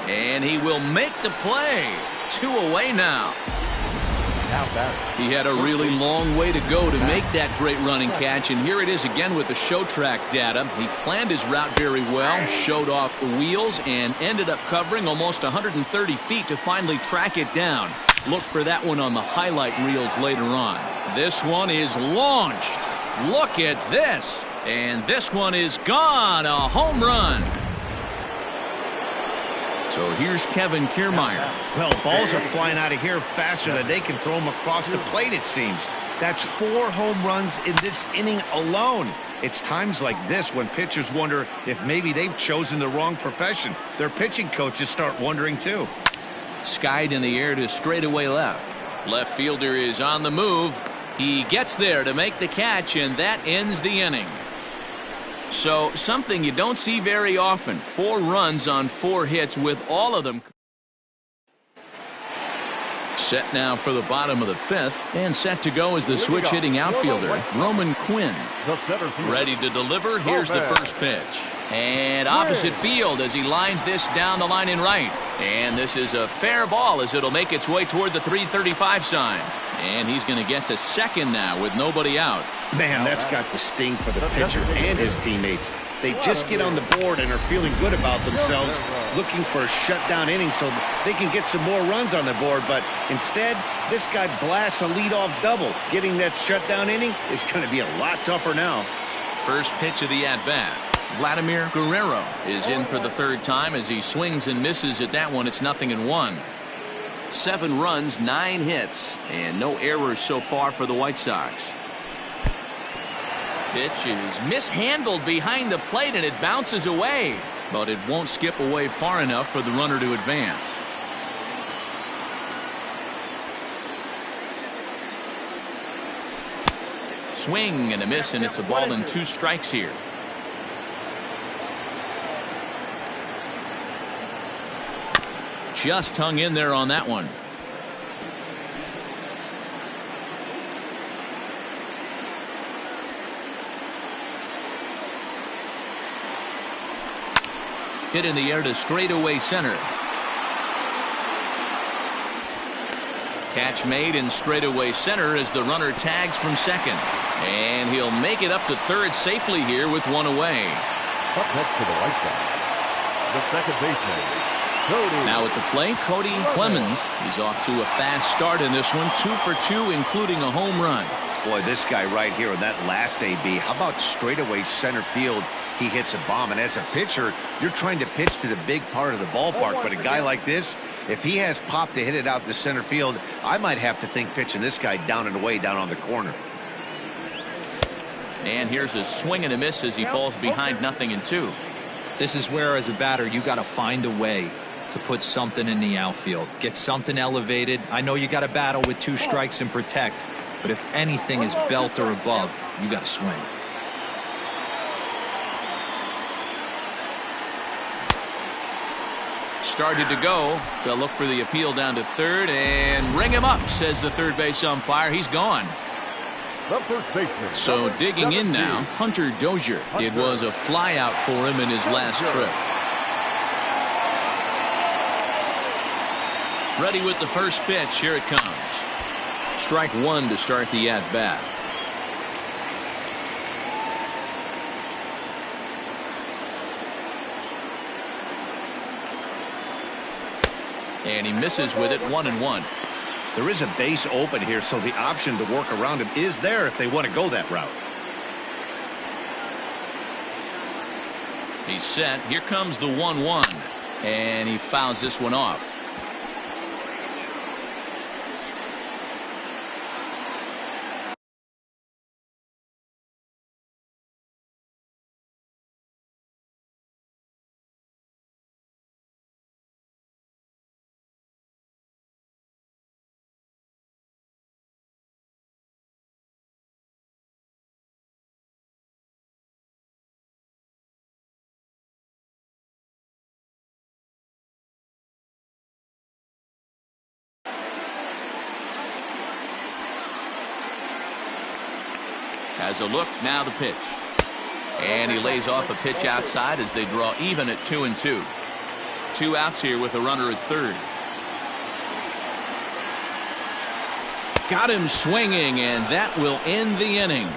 And he will make the play. 2 away now. Now back. He had a really long way to go to make that great running catch, and here it is again with the show track data. He planned his route very well, showed off the wheels, and ended up covering almost 130 feet to finally track it down. Look for that one on the highlight reels later on. This one is launched. Look at this. And this one is gone. A home run. So here's Kevin Kiermaier. Well, balls are flying out of here faster than they can throw them across the plate, it seems. That's 4 home runs in this inning alone. It's times like this when pitchers wonder if maybe they've chosen the wrong profession. Their pitching coaches start wondering too. Skied in the air to straightaway left. Left fielder is on the move. He gets there to make the catch, and that ends the inning. So something you don't see very often. 4 runs on 4 hits with all of them. Set now for the bottom of the 5th, and set to go is the switch hitting outfielder Roman Quinn. Ready to deliver. Here's the first pitch. And opposite field as he lines this down the line in right. And this is a fair ball as it'll make its way toward the 335 sign. And he's going to get to second now with nobody out. Man, that's got the sting for the pitcher and his teammates. They just get on the board and are feeling good about themselves, looking for a shutdown inning so they can get some more runs on the board. But instead, this guy blasts a leadoff double. Getting that shutdown inning is going to be a lot tougher now. First pitch of the at-bat. Vladimir Guerrero is in for the 3rd time as he swings and misses at that one. It's 0-1. 7 runs, 9 hits, and no errors so far for the White Sox. Pitch is mishandled behind the plate, and it bounces away, but it won't skip away far enough for the runner to advance. Swing and a miss, and it's a ball and 2 strikes here. Just hung in there on that one. Hit in the air to straightaway center. Catch made in straightaway center as the runner tags from second. And he'll make it up to 3rd safely here with 1 away. Up next to the White Sox, the second baseman. Now at the plate, Cody Clemens. He's off to a fast start in this one. 2 for 2, including a home run. Boy, this guy right here in that last AB, how about straightaway center field? He hits a bomb, and as a pitcher, you're trying to pitch to the big part of the ballpark, but a guy like this, if he has pop to hit it out to center field, I might have to think pitching this guy down and away down on the corner. And here's a swing and a miss as he falls behind 0-2. This is where, as a batter, you got to find a way to put something in the outfield. Get something elevated. I know you got to battle with 2 strikes and protect, but if anything is belt or above, you got to swing. Started to go. They'll look for the appeal down to third and ring him up, says the third base umpire. He's gone. The first baseman. So digging in now, Hunter Dozier. It was a flyout for him in his last trip. Ready with the first pitch. Here it comes. Strike 1 to start the at-bat. And he misses with it. 1-1. There is a base open here, so the option to work around him is there if they want to go that route. He's set. Here comes the 1-1. And he fouls this one off. Has a look, now the pitch. And he lays off a pitch outside as they draw even at 2-2. 2 outs here with a runner at third. Got him swinging, and that will end the inning.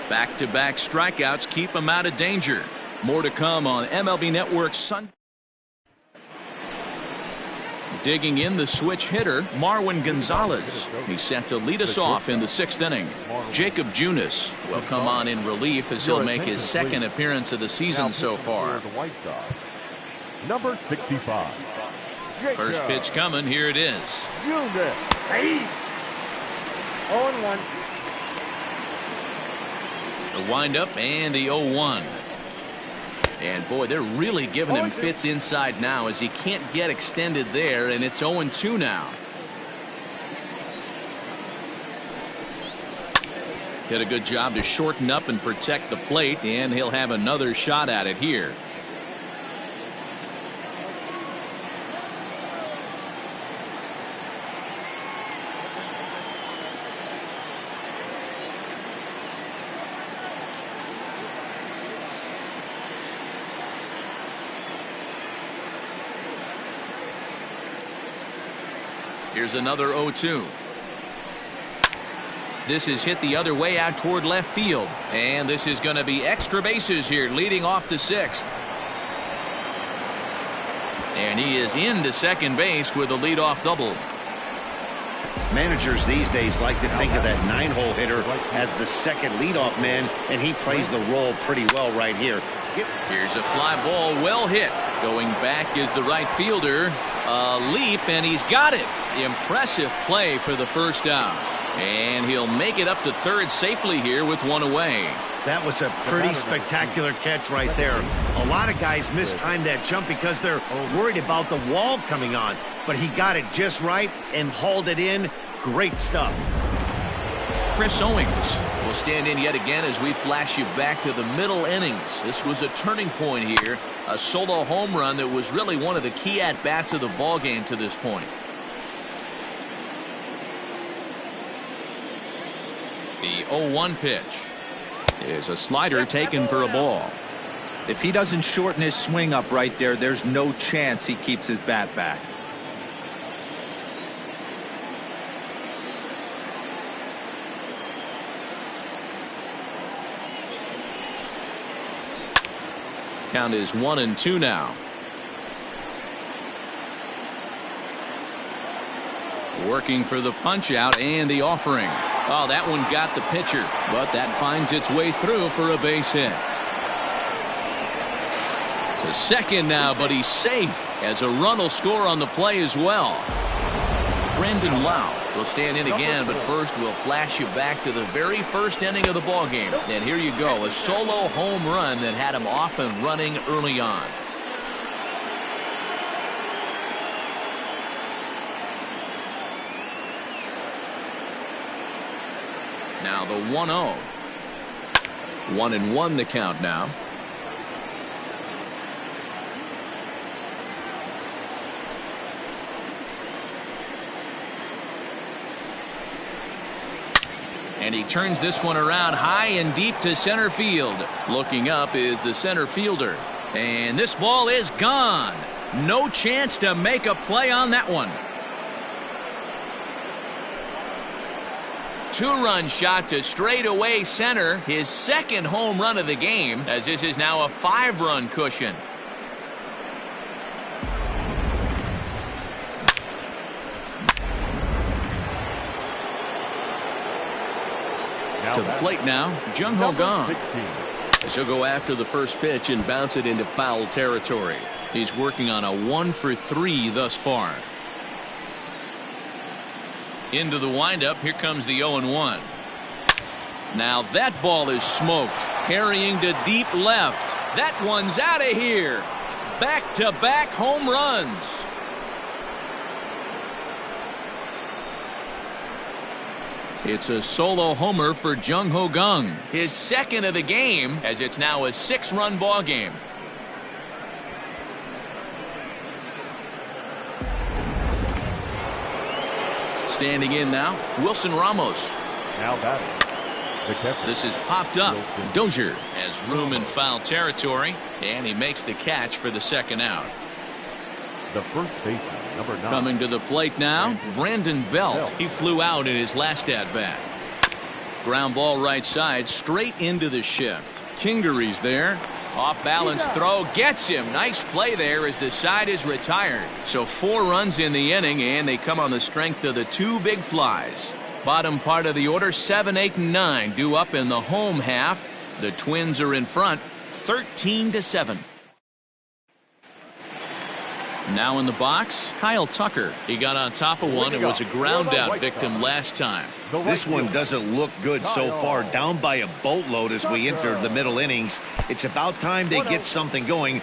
Back-to-back strikeouts keep him out of danger. More to come on MLB Network Sunday. Digging in, the switch hitter, Marwin Gonzalez. He's set to lead us off in the 6th inning. Jacob Junis will come on in relief as he'll make his 2nd appearance of the season so far. Number 65. First pitch coming. Here it is. Junis. 0-1. The windup and the 0-1. And boy, they're really giving him fits inside now as he can't get extended there, and it's 0-2 now. Did a good job to shorten up and protect the plate, and he'll have another shot at it here. Here's another 0-2. This is hit the other way out toward left field. And this is going to be extra bases here, leading off the 6th. And he is into second base with a leadoff double. Managers these days like to think of that 9-hole hitter as the second leadoff man, and he plays the role pretty well right here. Here's a fly ball, well hit. Going back is the right fielder. A leap, and he's got it. Impressive play for the first out. And he'll make it up to third safely here with 1 away. That was a pretty spectacular catch right there. A lot of guys mistimed that jump because they're worried about the wall coming on. But he got it just right and hauled it in. Great stuff. Chris Owings will stand in yet again as we flash you back to the middle innings. This was a turning point here. A solo home run that was really one of the key at-bats of the ball game to this point. The 0-1 pitch is a slider taken for a ball. If he doesn't shorten his swing up right there, there's no chance he keeps his bat back. Count is 1-2 now. Working for the punch out and the offering. Oh, that one got the pitcher, but that finds its way through for a base hit. To second now, but he's safe as a run will score on the play as well. Brandon Lau We'll stand in again, but first we'll flash you back to the very first inning of the ball game. And here you go, a solo home run that had him off and running early on. Now the 1-0. 1-1 the count now. And he turns this one around high and deep to center field. Looking up is the center fielder. And this ball is gone. No chance to make a play on that one. Two-run shot to straightaway center. His second home run of the game, as this is now a 5-run cushion. To the plate now, Jung-Ho Kang. He'll go after the first pitch and bounce it into foul territory. He's working on a 1-for-3 thus far. Into the windup, here comes the 0-1. Now that ball is smoked, carrying to deep left. That one's out of here. Back-to-back home runs. It's a solo homer for Jung-Ho Kang, his second of the game, as it's now a 6-run ball game. Standing in now, Wilson Ramos. Now batting, the catcher. This is popped up. Dozier has room in foul territory, and he makes the catch for the second out. The first baseman, number 9. Coming to the plate now, Brandon Belt. He flew out in his last at-bat. Ground ball right side, straight into the shift. Kingery's there. Off balance throw gets him. Nice play there as the side is retired. So 4 runs in the inning, and they come on the strength of the 2 big flies. Bottom part of the order, 7, 8, and 9 due up in the home half. The Twins are in front, 13-7. Now in the box, Kyle Tucker. He got on top of one and was a ground out victim last time. This one doesn't look good so far. Down by a boatload as we enter the middle innings. It's about time they get something going.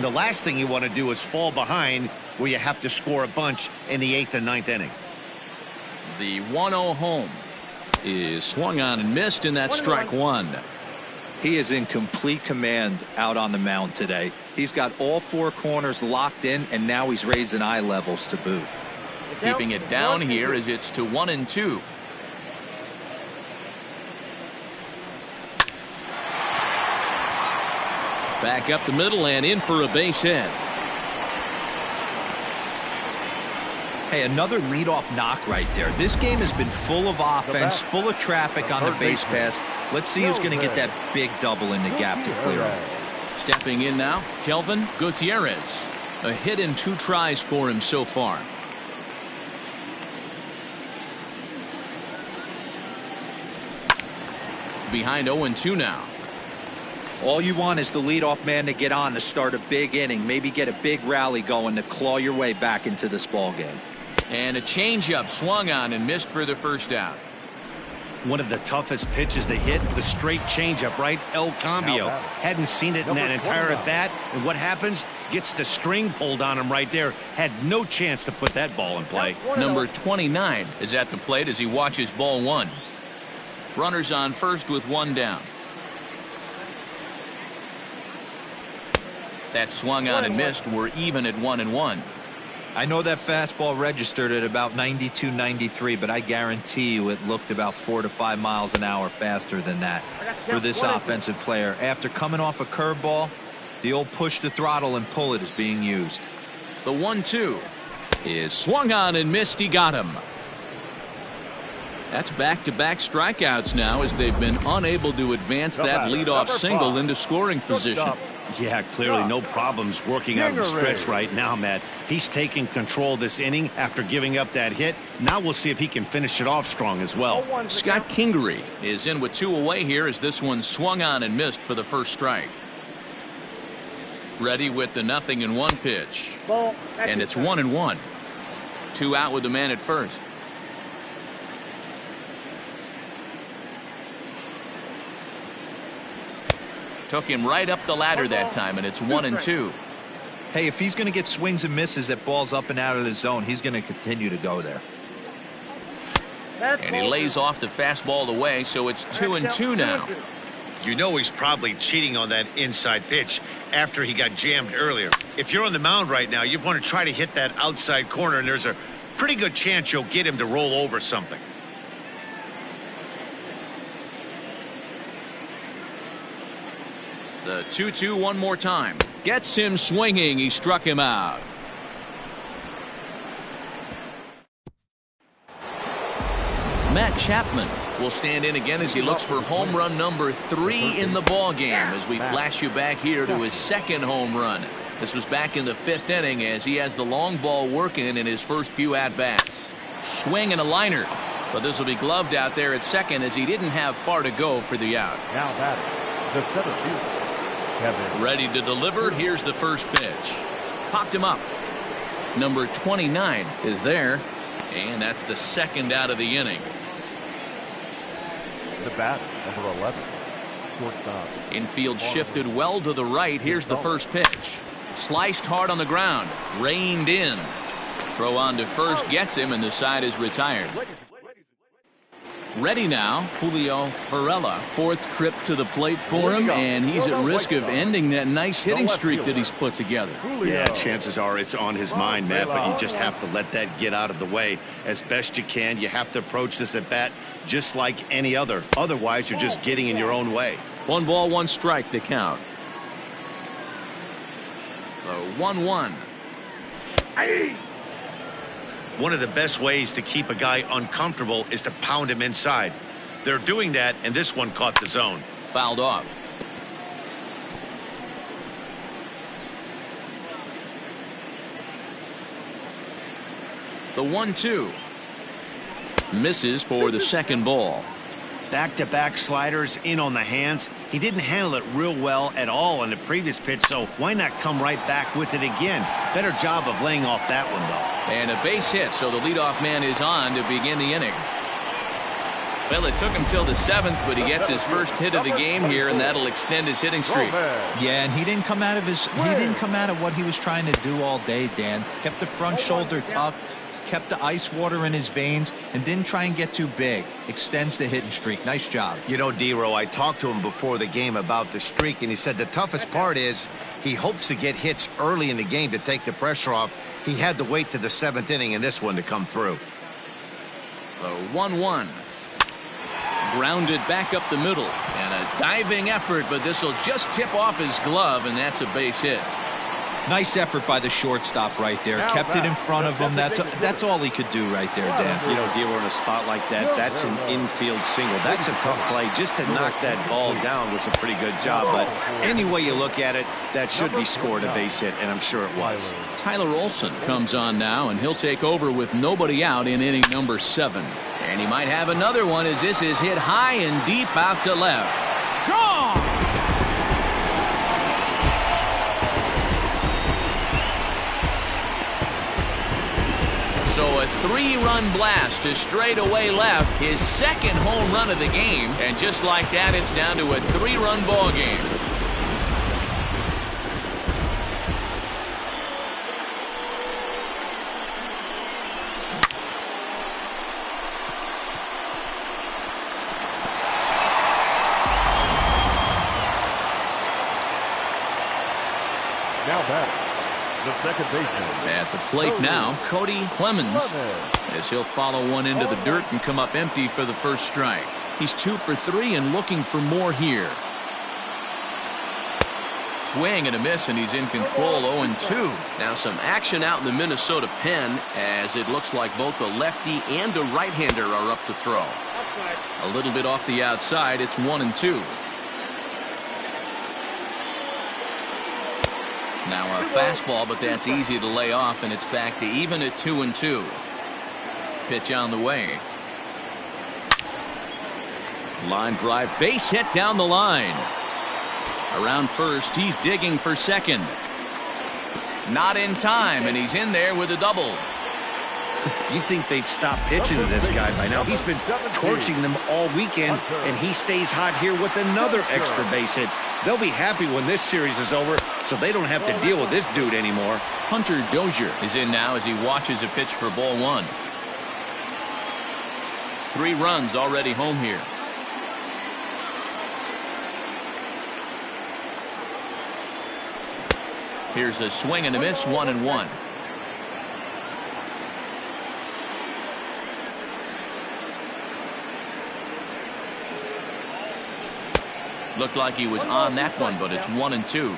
And the last thing you want to do is fall behind where you have to score a bunch in the 8th and 9th inning. The 1-0 home is swung on and missed, and that's strike one. He is in complete command out on the mound today. He's got all 4 corners locked in, and now he's raising eye levels to boot. Keeping it down here as it's to 1-2. Back up the middle and in for a base hit. Hey, another leadoff knock right there. This game has been full of offense, full of traffic on the base pass. Let's see who's going to get that big double in the gap to clear him. Stepping in now, Kelvin Gutierrez. A hit in 2 tries for him so far. Behind 0-2 now. All you want is the leadoff man to get on to start a big inning, maybe get a big rally going to claw your way back into this ball game. And a changeup swung on and missed for the first out. One of the toughest pitches to hit, the straight changeup, right? El Cambio. Hadn't seen it in that entire at bat. And what happens? Gets the string pulled on him right there. Had no chance to put that ball in play. Number 29 is at the plate as he watches ball 1. Runners on first with 1 down. That swung on and missed. We're even at 1-1. I know that fastball registered at about 92, 93, but I guarantee you it looked about 4 to 5 miles an hour faster than that for this offensive player. After coming off a curveball, the old push the throttle and pull it is being used. The 1-2 is swung on and missed. He got him. That's back-to-back strikeouts now as they've been unable to advance that leadoff single into scoring position. Yeah, clearly no problems working out of the stretch right now, Matt. He's taking control this inning after giving up that hit. Now we'll see if he can finish it off strong as well. Scott Kingery is in with 2 away here as this one swung on and missed for the first strike. Ready with the 0-1 pitch. And it's 1-1. 2 out with the man at first. Took him right up the ladder that time, and it's 1-2. Hey, if he's going to get swings and misses at balls up and out of the zone, he's going to continue to go there. And he lays off the fastball away, so it's 2-2 now. You know he's probably cheating on that inside pitch after he got jammed earlier. If you're on the mound right now, you want to try to hit that outside corner, and there's a pretty good chance you'll get him to roll over something. The 2-2 one more time. Gets him swinging. He struck him out. Matt Chapman will stand in again as he looks for home run number 3 in the ball game as we flash you back here to his 2nd home run. This was back in the 5th inning as he has the long ball working in his first few at-bats. Swing and a liner, but this will be gloved out there at second as he didn't have far to go for the out. Now batting, the center fielder, Kevin. Ready to deliver. Here's the first pitch. Popped him up. Number 29 is there, and that's the 2nd out of the inning. The batter, number 11, shortstop. Infield shifted well to the right. Here's the first pitch. Sliced hard on the ground. Reined in. Throw on to first gets him, and the side is retired. Ready now, Julio Varela. 4th trip to the plate for him, and he's at risk of ending that nice hitting streak that he's put together. Yeah, chances are it's on his mind, Matt, but you just have to let that get out of the way as best you can. You have to approach this at bat just like any other. Otherwise, you're just getting in your own way. 1 ball, 1 strike, the count. So 1-1. One of the best ways to keep a guy uncomfortable is to pound him inside. They're doing that, and this one caught the zone. Fouled off. The 1-2. Misses for the 2nd ball. Back-to-back sliders in on the hands. He didn't handle it real well at all on the previous pitch, so why not come right back with it again? Better job of laying off that one, though. And a base hit, so the leadoff man is on to begin the inning. Well, it took him till the 7th, but he gets his first hit of the game here, and that'll extend his hitting streak. Yeah, and he didn't come out of what he was trying to do all day, Dan. Kept the front shoulder tucked, kept the ice water in his veins, and didn't try and get too big. Extends the hitting streak. Nice job. You know, D-Row, I talked to him before the game about the streak, and he said the toughest part is he hopes to get hits early in the game to take the pressure off. He had to wait to the 7th inning in this one to come through. The 1-1. Grounded back up the middle, and a diving effort, but this will just tip off his glove, and that's a base hit. Nice effort by the shortstop right there. Kept it in front of him. That's all he could do right there, Dan. You know, D-Row, in a spot like that, that's an infield single. That's a tough play. Just to knock that ball down was a pretty good job, but any way you look at it, that should be scored a base hit, and I'm sure it was. Tyler Olson comes on now, and he'll take over with nobody out in inning number 7. And he might have another one as this is hit high and deep out to left. Gone! So a 3-run blast to straightaway left, his second home run of the game, and just like that, it's down to a 3-run ball game. Now batting, the second baseman. At the plate now, Cody Clemens, as he'll follow one into the dirt and come up empty for the first strike. He's 2 for 3 and looking for more here. Swing and a miss, and he's in control. 0-2. Now some action out in the Minnesota pen, as it looks like both a lefty and a right-hander are up to throw. A little bit off the outside. It's 1-2. Now a fastball, but that's easy to lay off, and it's back to even at 2-2. Pitch on the way. Line drive, base hit down the line. Around first, he's digging for second. Not in time, and he's in there with a double. You'd think they'd stop pitching to this guy by now. He's been torching them all weekend, and he stays hot here with another extra base hit. They'll be happy when this series is over, so they don't have to deal with this dude anymore. Hunter Dozier is in now as he watches a pitch for ball 1. 3 runs already home here. Here's a swing and a miss, 1-1. Looked like he was on that one, but it's 1-2.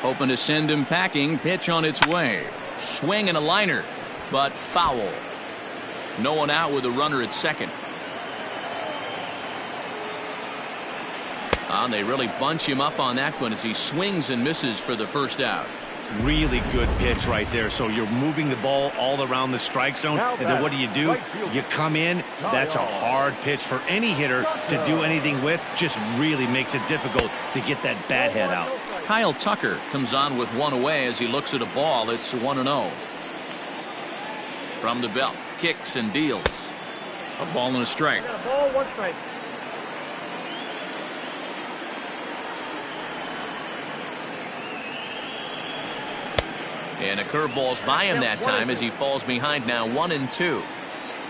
Hoping to send him packing. Pitch on its way. Swing and a liner, but foul. No one out with a runner at second. They really bunch him up on that one as he swings and misses for the first out. Really good pitch right there. So you're moving the ball all around the strike zone, and then what do? You come in. That's a hard pitch for any hitter to do anything with. Just really makes it difficult to get that bat head out. Kyle Tucker comes on with one away as he looks at a ball. It's 1-0. From the belt, kicks and deals. A ball and a strike. Ball, 1 strike. And a curveball's by him that time as he falls behind now 1-2.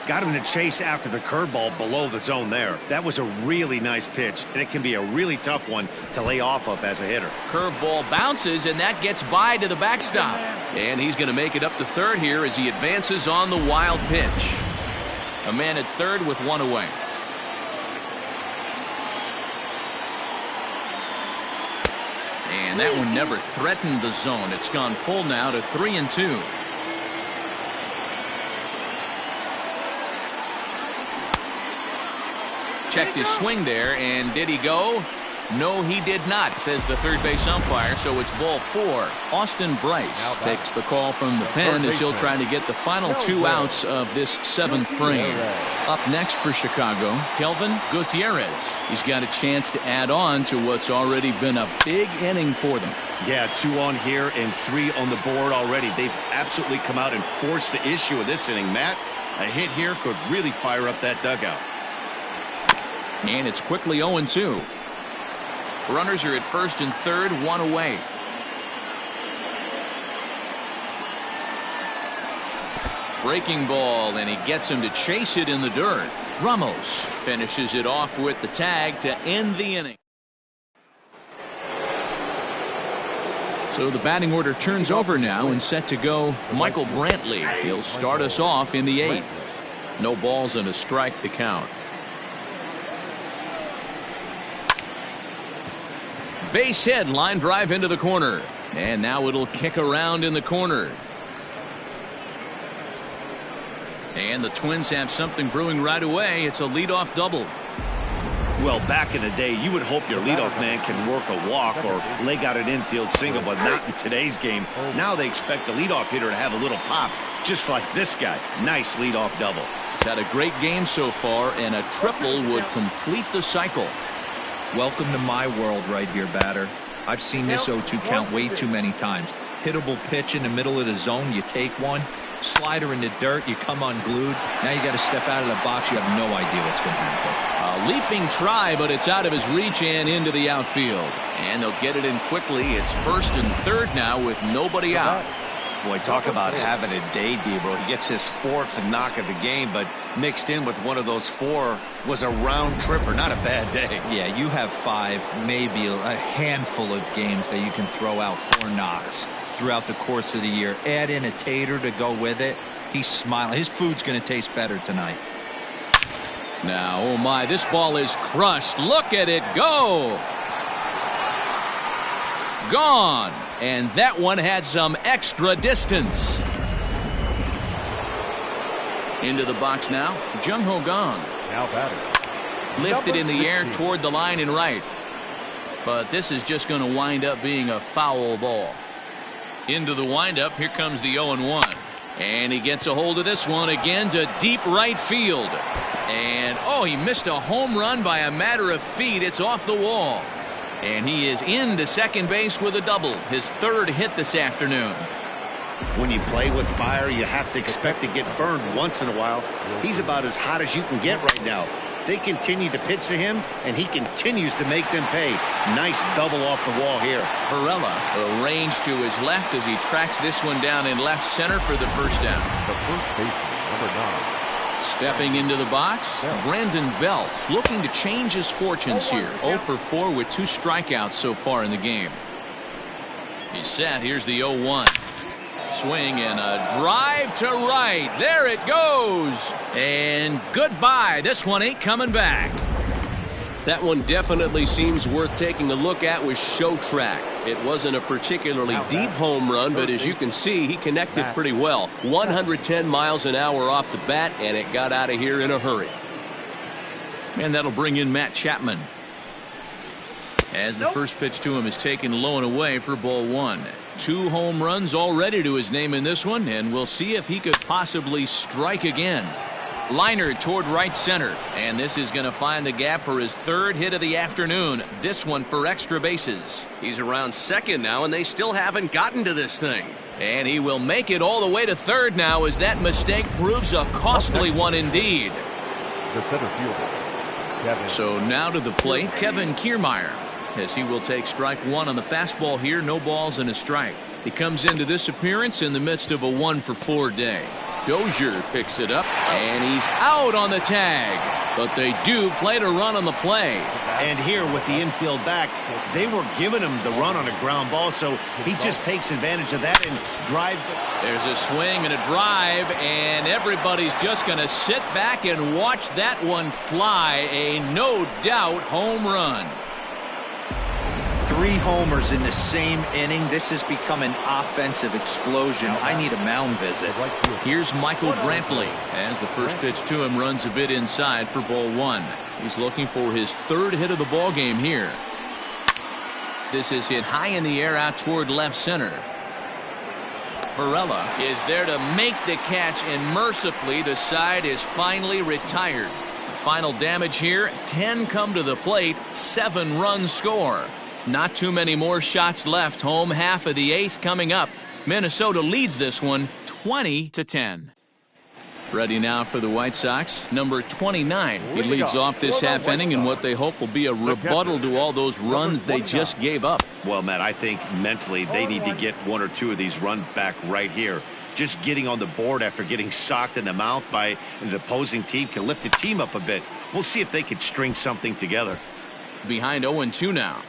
Got him to chase after the curveball below the zone there. That was a really nice pitch, and it can be a really tough one to lay off of as a hitter. Curveball bounces, and that gets by to the backstop. And he's going to make it up to third here as he advances on the wild pitch. A man at third with 1 away. And that one never threatened the zone. It's gone full now to 3-2. Checked his swing there, and did he go? No, he did not, says the third base umpire, so it's ball 4. Austin Bryce takes the call from the pen as he'll try to get the final 2 outs of this 7th frame. Up next for Chicago, Kelvin Gutierrez. He's got a chance to add on to what's already been a big inning for them. Yeah, 2 on here and 3 on the board already. They've absolutely come out and forced the issue of this inning. Matt, a hit here could really fire up that dugout. And it's quickly 0-2. Runners are at first and third, 1 away. Breaking ball, and he gets him to chase it in the dirt. Ramos finishes it off with the tag to end the inning. So the batting order turns over now, and set to go Michael Brantley. He'll start us off in the 8th. No balls and a strike to count. Base hit, line drive into the corner. And now it'll kick around in the corner. And the Twins have something brewing right away. It's a leadoff double. Well, back in the day, you would hope your leadoff man can work a walk or leg out an infield single, but not in today's game. Now they expect the leadoff hitter to have a little pop, just like this guy. Nice leadoff double. He's had a great game so far, and a triple would complete the cycle. Welcome to my world right here, batter. I've seen this 0-2 count way too many times. Hittable pitch in the middle of the zone, you take one. Slider in the dirt, you come unglued. Now you got to step out of the box. You have no idea what's going to happen. A leaping try, but it's out of his reach and into the outfield. And they'll get it in quickly. It's first and third now with nobody out. Boy, talk about having a day, Debo. He gets his 4th knock of the game, but mixed in with one of those 4 was a round tripper. Not a bad day. Yeah, you have 5, maybe a handful of games that you can throw out 4 knocks throughout the course of the year. Add in a tater to go with it. He's smiling. His food's going to taste better tonight. Now, oh my, this ball is crushed. Look at it go. Gone. And that one had some extra distance. Into the box now, Jung-Ho Kang. Now batting. Lifted in the air toward the line and right. But this is just going to wind up being a foul ball. Into the windup, here comes the 0-1. And he gets a hold of this one again to deep right field. And, oh, he missed a home run by a matter of feet. It's off the wall. And he is into second base with a double. His 3rd hit this afternoon. When you play with fire, you have to expect to get burned once in a while. He's about as hot as you can get right now. They continue to pitch to him, and he continues to make them pay. Nice double off the wall here. Perella arranged to his left as he tracks this one down in left center for the first down. The first baseman, number 9. Stepping into the box, Brandon Belt looking to change his fortunes here. 0 for 4 with 2 strikeouts so far in the game. He's set. Here's the 0-1. Swing and a drive to right. There it goes. And goodbye. This one ain't coming back. That one definitely seems worth taking a look at with show track. It wasn't a particularly deep home run, but as you can see, he connected pretty well. 110 miles an hour off the bat, and it got out of here in a hurry. And that'll bring in Matt Chapman. As the first pitch to him is taken low and away for ball 1. 2 home runs already to his name in this one, and we'll see if he could possibly strike again. Liner toward right center, and this is going to find the gap for his 3rd hit of the afternoon. This one for extra bases. He's around second now, and they still haven't gotten to this thing. And he will make it all the way to 3rd now, as that mistake proves a costly one indeed. The center fielder, Kevin. So now to the plate, Kevin Kiermaier, as he will take strike 1 on the fastball here. No balls and a strike. He comes into this appearance in the midst of a 1 for 4 day. Dozier picks it up, and he's out on the tag. But they do play to run on the play. And here with the infield back, they were giving him the run on a ground ball, so he just takes advantage of that and drives. There's a swing and a drive, and everybody's just going to sit back and watch that one fly. A no doubt home run. 3 homers in the same inning. This has become an offensive explosion. I need a mound visit. Here's Michael Brantley as the first pitch to him runs a bit inside for ball 1. He's looking for his 3rd hit of the ball game here. This is hit high in the air out toward left center. Varela is there to make the catch, and mercifully the side is finally retired. Final damage here, 10 come to the plate, 7 runs score. Not too many more shots left. Home half of the 8th coming up. Minnesota leads this one 20-10. Ready now for the White Sox, number 29. He leads off this half inning in what they hope will be a rebuttal to all those runs they just gave up. Well, Matt, I think mentally they need to get 1 or 2 of these runs back right here. Just getting on the board after getting socked in the mouth by an opposing team can lift the team up a bit. We'll see if they can string something together. Behind 0-2 now.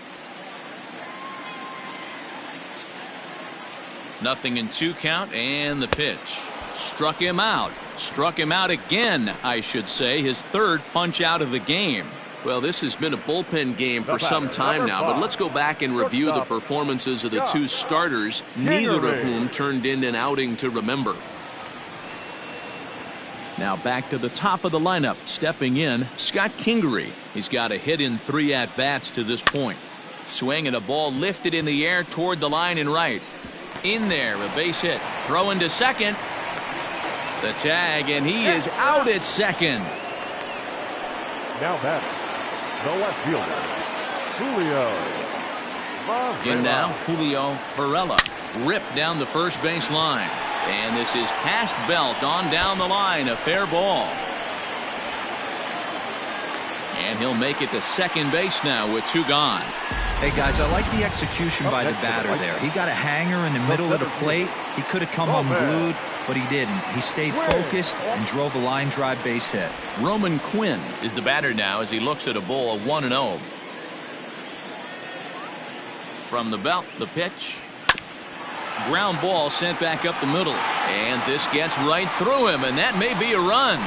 0-2 count, and the pitch. Struck him out. Struck him out again, I should say. His 3rd punch out of the game. Well, this has been a bullpen game for some time now, but let's go back and review the performances of the 2 starters, neither of whom turned in an outing to remember. Now back to the top of the lineup. Stepping in, Scott Kingery. He's got a hit in 3 at-bats to this point. Swing and a ball lifted in the air toward the line and right. In there, a base hit. Throw into second. The tag, and he is out at second. Now batting, the left fielder, Julio Varela. In now, Julio Varela. Ripped down the first base line. And this is past Belt on down the line. A fair ball. And he'll make it to second base now with 2 gone. Hey, guys, I like the execution by the batter there. He got a hanger in the middle of the plate. He could have come unglued, but he didn't. He stayed focused and drove a line drive base hit. Roman Quinn is the batter now as he looks at a ball of 1-0. From the belt, the pitch. Ground ball sent back up the middle. And this gets right through him, and that may be a run.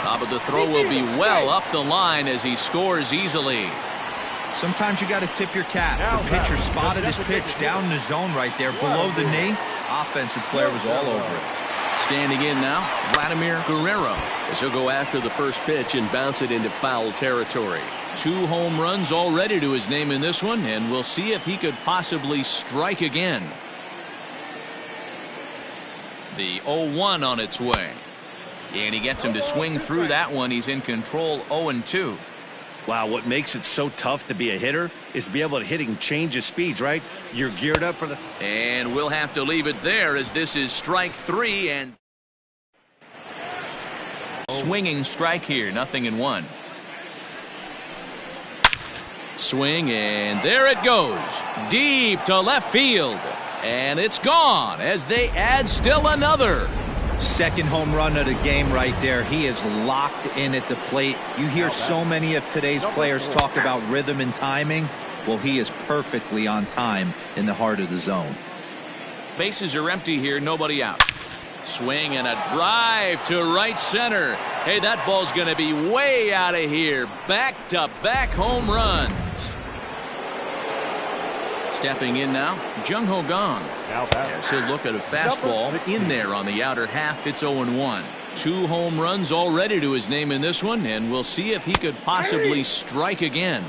Top of the throw will be well up the line as he scores easily. Sometimes you got to tip your cap. The pitcher spotted his pitch down in the zone right there below the knee. Offensive player was all over it. Standing in now, Vladimir Guerrero, as he'll go after the first pitch and bounce it into foul territory. 2 home runs already to his name in this one, and we'll see if he could possibly strike again. The 0-1 on its way. And he gets him to swing through that one. He's in control, 0-2. Wow, what makes it so tough to be a hitter is to be able to hitting change of speeds, right? You're geared up for the... And we'll have to leave it there as this is strike 3 and... Swinging strike here, 0-1. Swing, and there it goes. Deep to left field. And it's gone as they add still another. Second home run of the game right there. He is locked in at the plate. You hear so many of today's players talk about rhythm and timing. Well, he is perfectly on time in the heart of the zone. Bases are empty here, nobody out. Swing and a drive to right center. Hey, that ball's going to be way out of here. Back-to-back home runs. Stepping in now, Jung Ho Gong. As he'll look at a fastball in there on the outer half. It's 0-1. 2 home runs already to his name in this one, and we'll see if he could possibly strike again.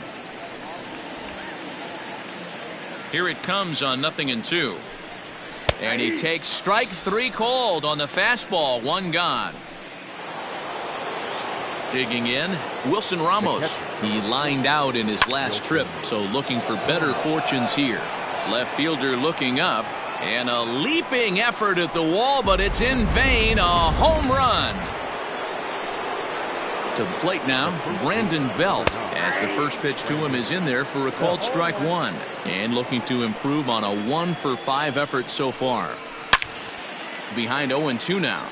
Here it comes on 0-2. And he takes strike 3 called on the fastball. 1 gone. Digging in, Wilson Ramos. He lined out in his last trip, so looking for better fortunes here. Left fielder looking up, and a leaping effort at the wall, but it's in vain. A home run. To the plate now, Brandon Belt, as the first pitch to him is in there for a called strike 1, and looking to improve on a 1-for-5 effort so far. Behind 0-2 now.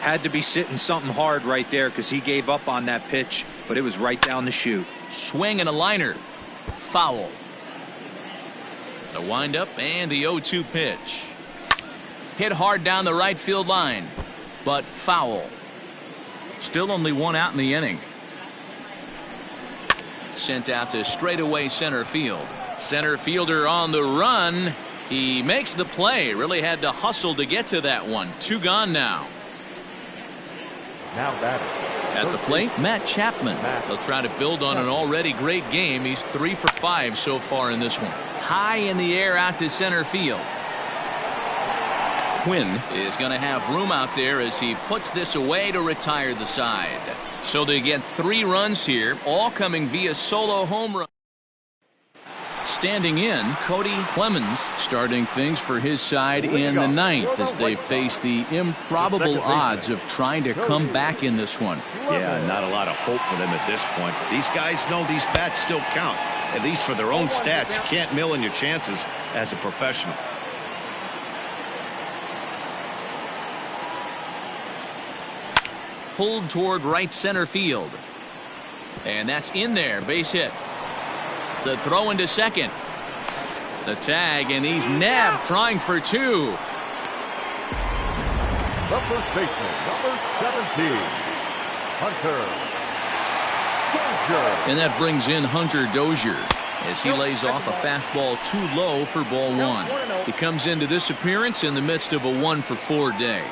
Had to be sitting something hard right there because he gave up on that pitch, but it was right down the chute. Swing and a liner. Foul. The windup and the 0-2 pitch. Hit hard down the right field line, but foul. Still only 1 out in the inning. Sent out to straightaway center field. Center fielder on the run. He makes the play. Really had to hustle to get to that one. 2 gone now. Now batting, At the plate, Matt Chapman. He'll try to build on an already great game. He's 3 for 5 so far in this one. High in the air out to center field. Quinn is going to have room out there as he puts this away to retire the side. So they get 3 runs here, all coming via solo home run. Standing in, Cody Clemens starting things for his side in the 9th as they face the improbable odds of trying to come back in this one. Yeah, not a lot of hope for them at this point. These guys know these bats still count, at least for their own stats. You can't mill in your chances as a professional. Pulled toward right center field. And that's in there, base hit. The throw into second. The tag, and he's nabbed, trying for 2. The first baseman, number 17, Hunter Dozier. And that brings in Hunter Dozier as he lays off a fastball too low for ball 1. He comes into this appearance in the midst of a 1-for-4 day.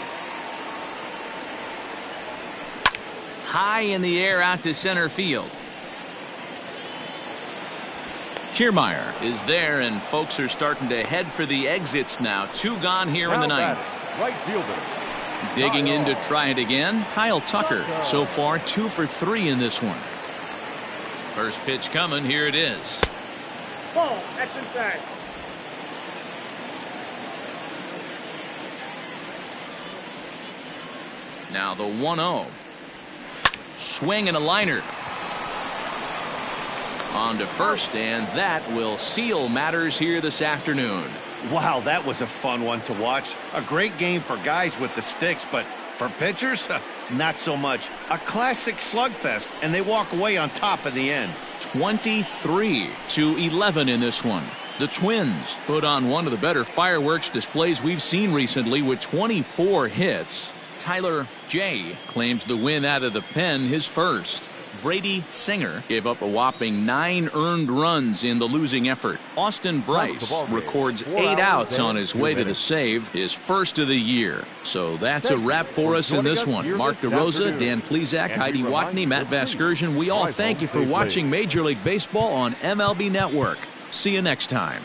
High in the air out to center field. Kiermaier is there, and folks are starting to head for the exits now. 2 gone here in the 9th. Right fielder. Digging in to try it again, Kyle Tucker. So far 2 for 3 in this one. First pitch coming. Here it is. Ball, that's inside. Now the 1-0. Swing and a liner. On to first, and that will seal matters here this afternoon. Wow, that was a fun one to watch. A great game for guys with the sticks, but for pitchers, not so much. A classic slugfest, and they walk away on top in the end. 23-11 in this one. The Twins put on one of the better fireworks displays we've seen recently with 24 hits. Tyler J. claims the win out of the pen, his first. Brady Singer gave up a whopping 9 earned runs in the losing effort. Austin Bryce records 8 outs on his way to the save, his first of the year. So that's a wrap for us in this one. Mark DeRosa, Dan Plezak, Heidi Watney, Matt Vasgersian, we all thank you for watching Major League Baseball on MLB Network. See you next time.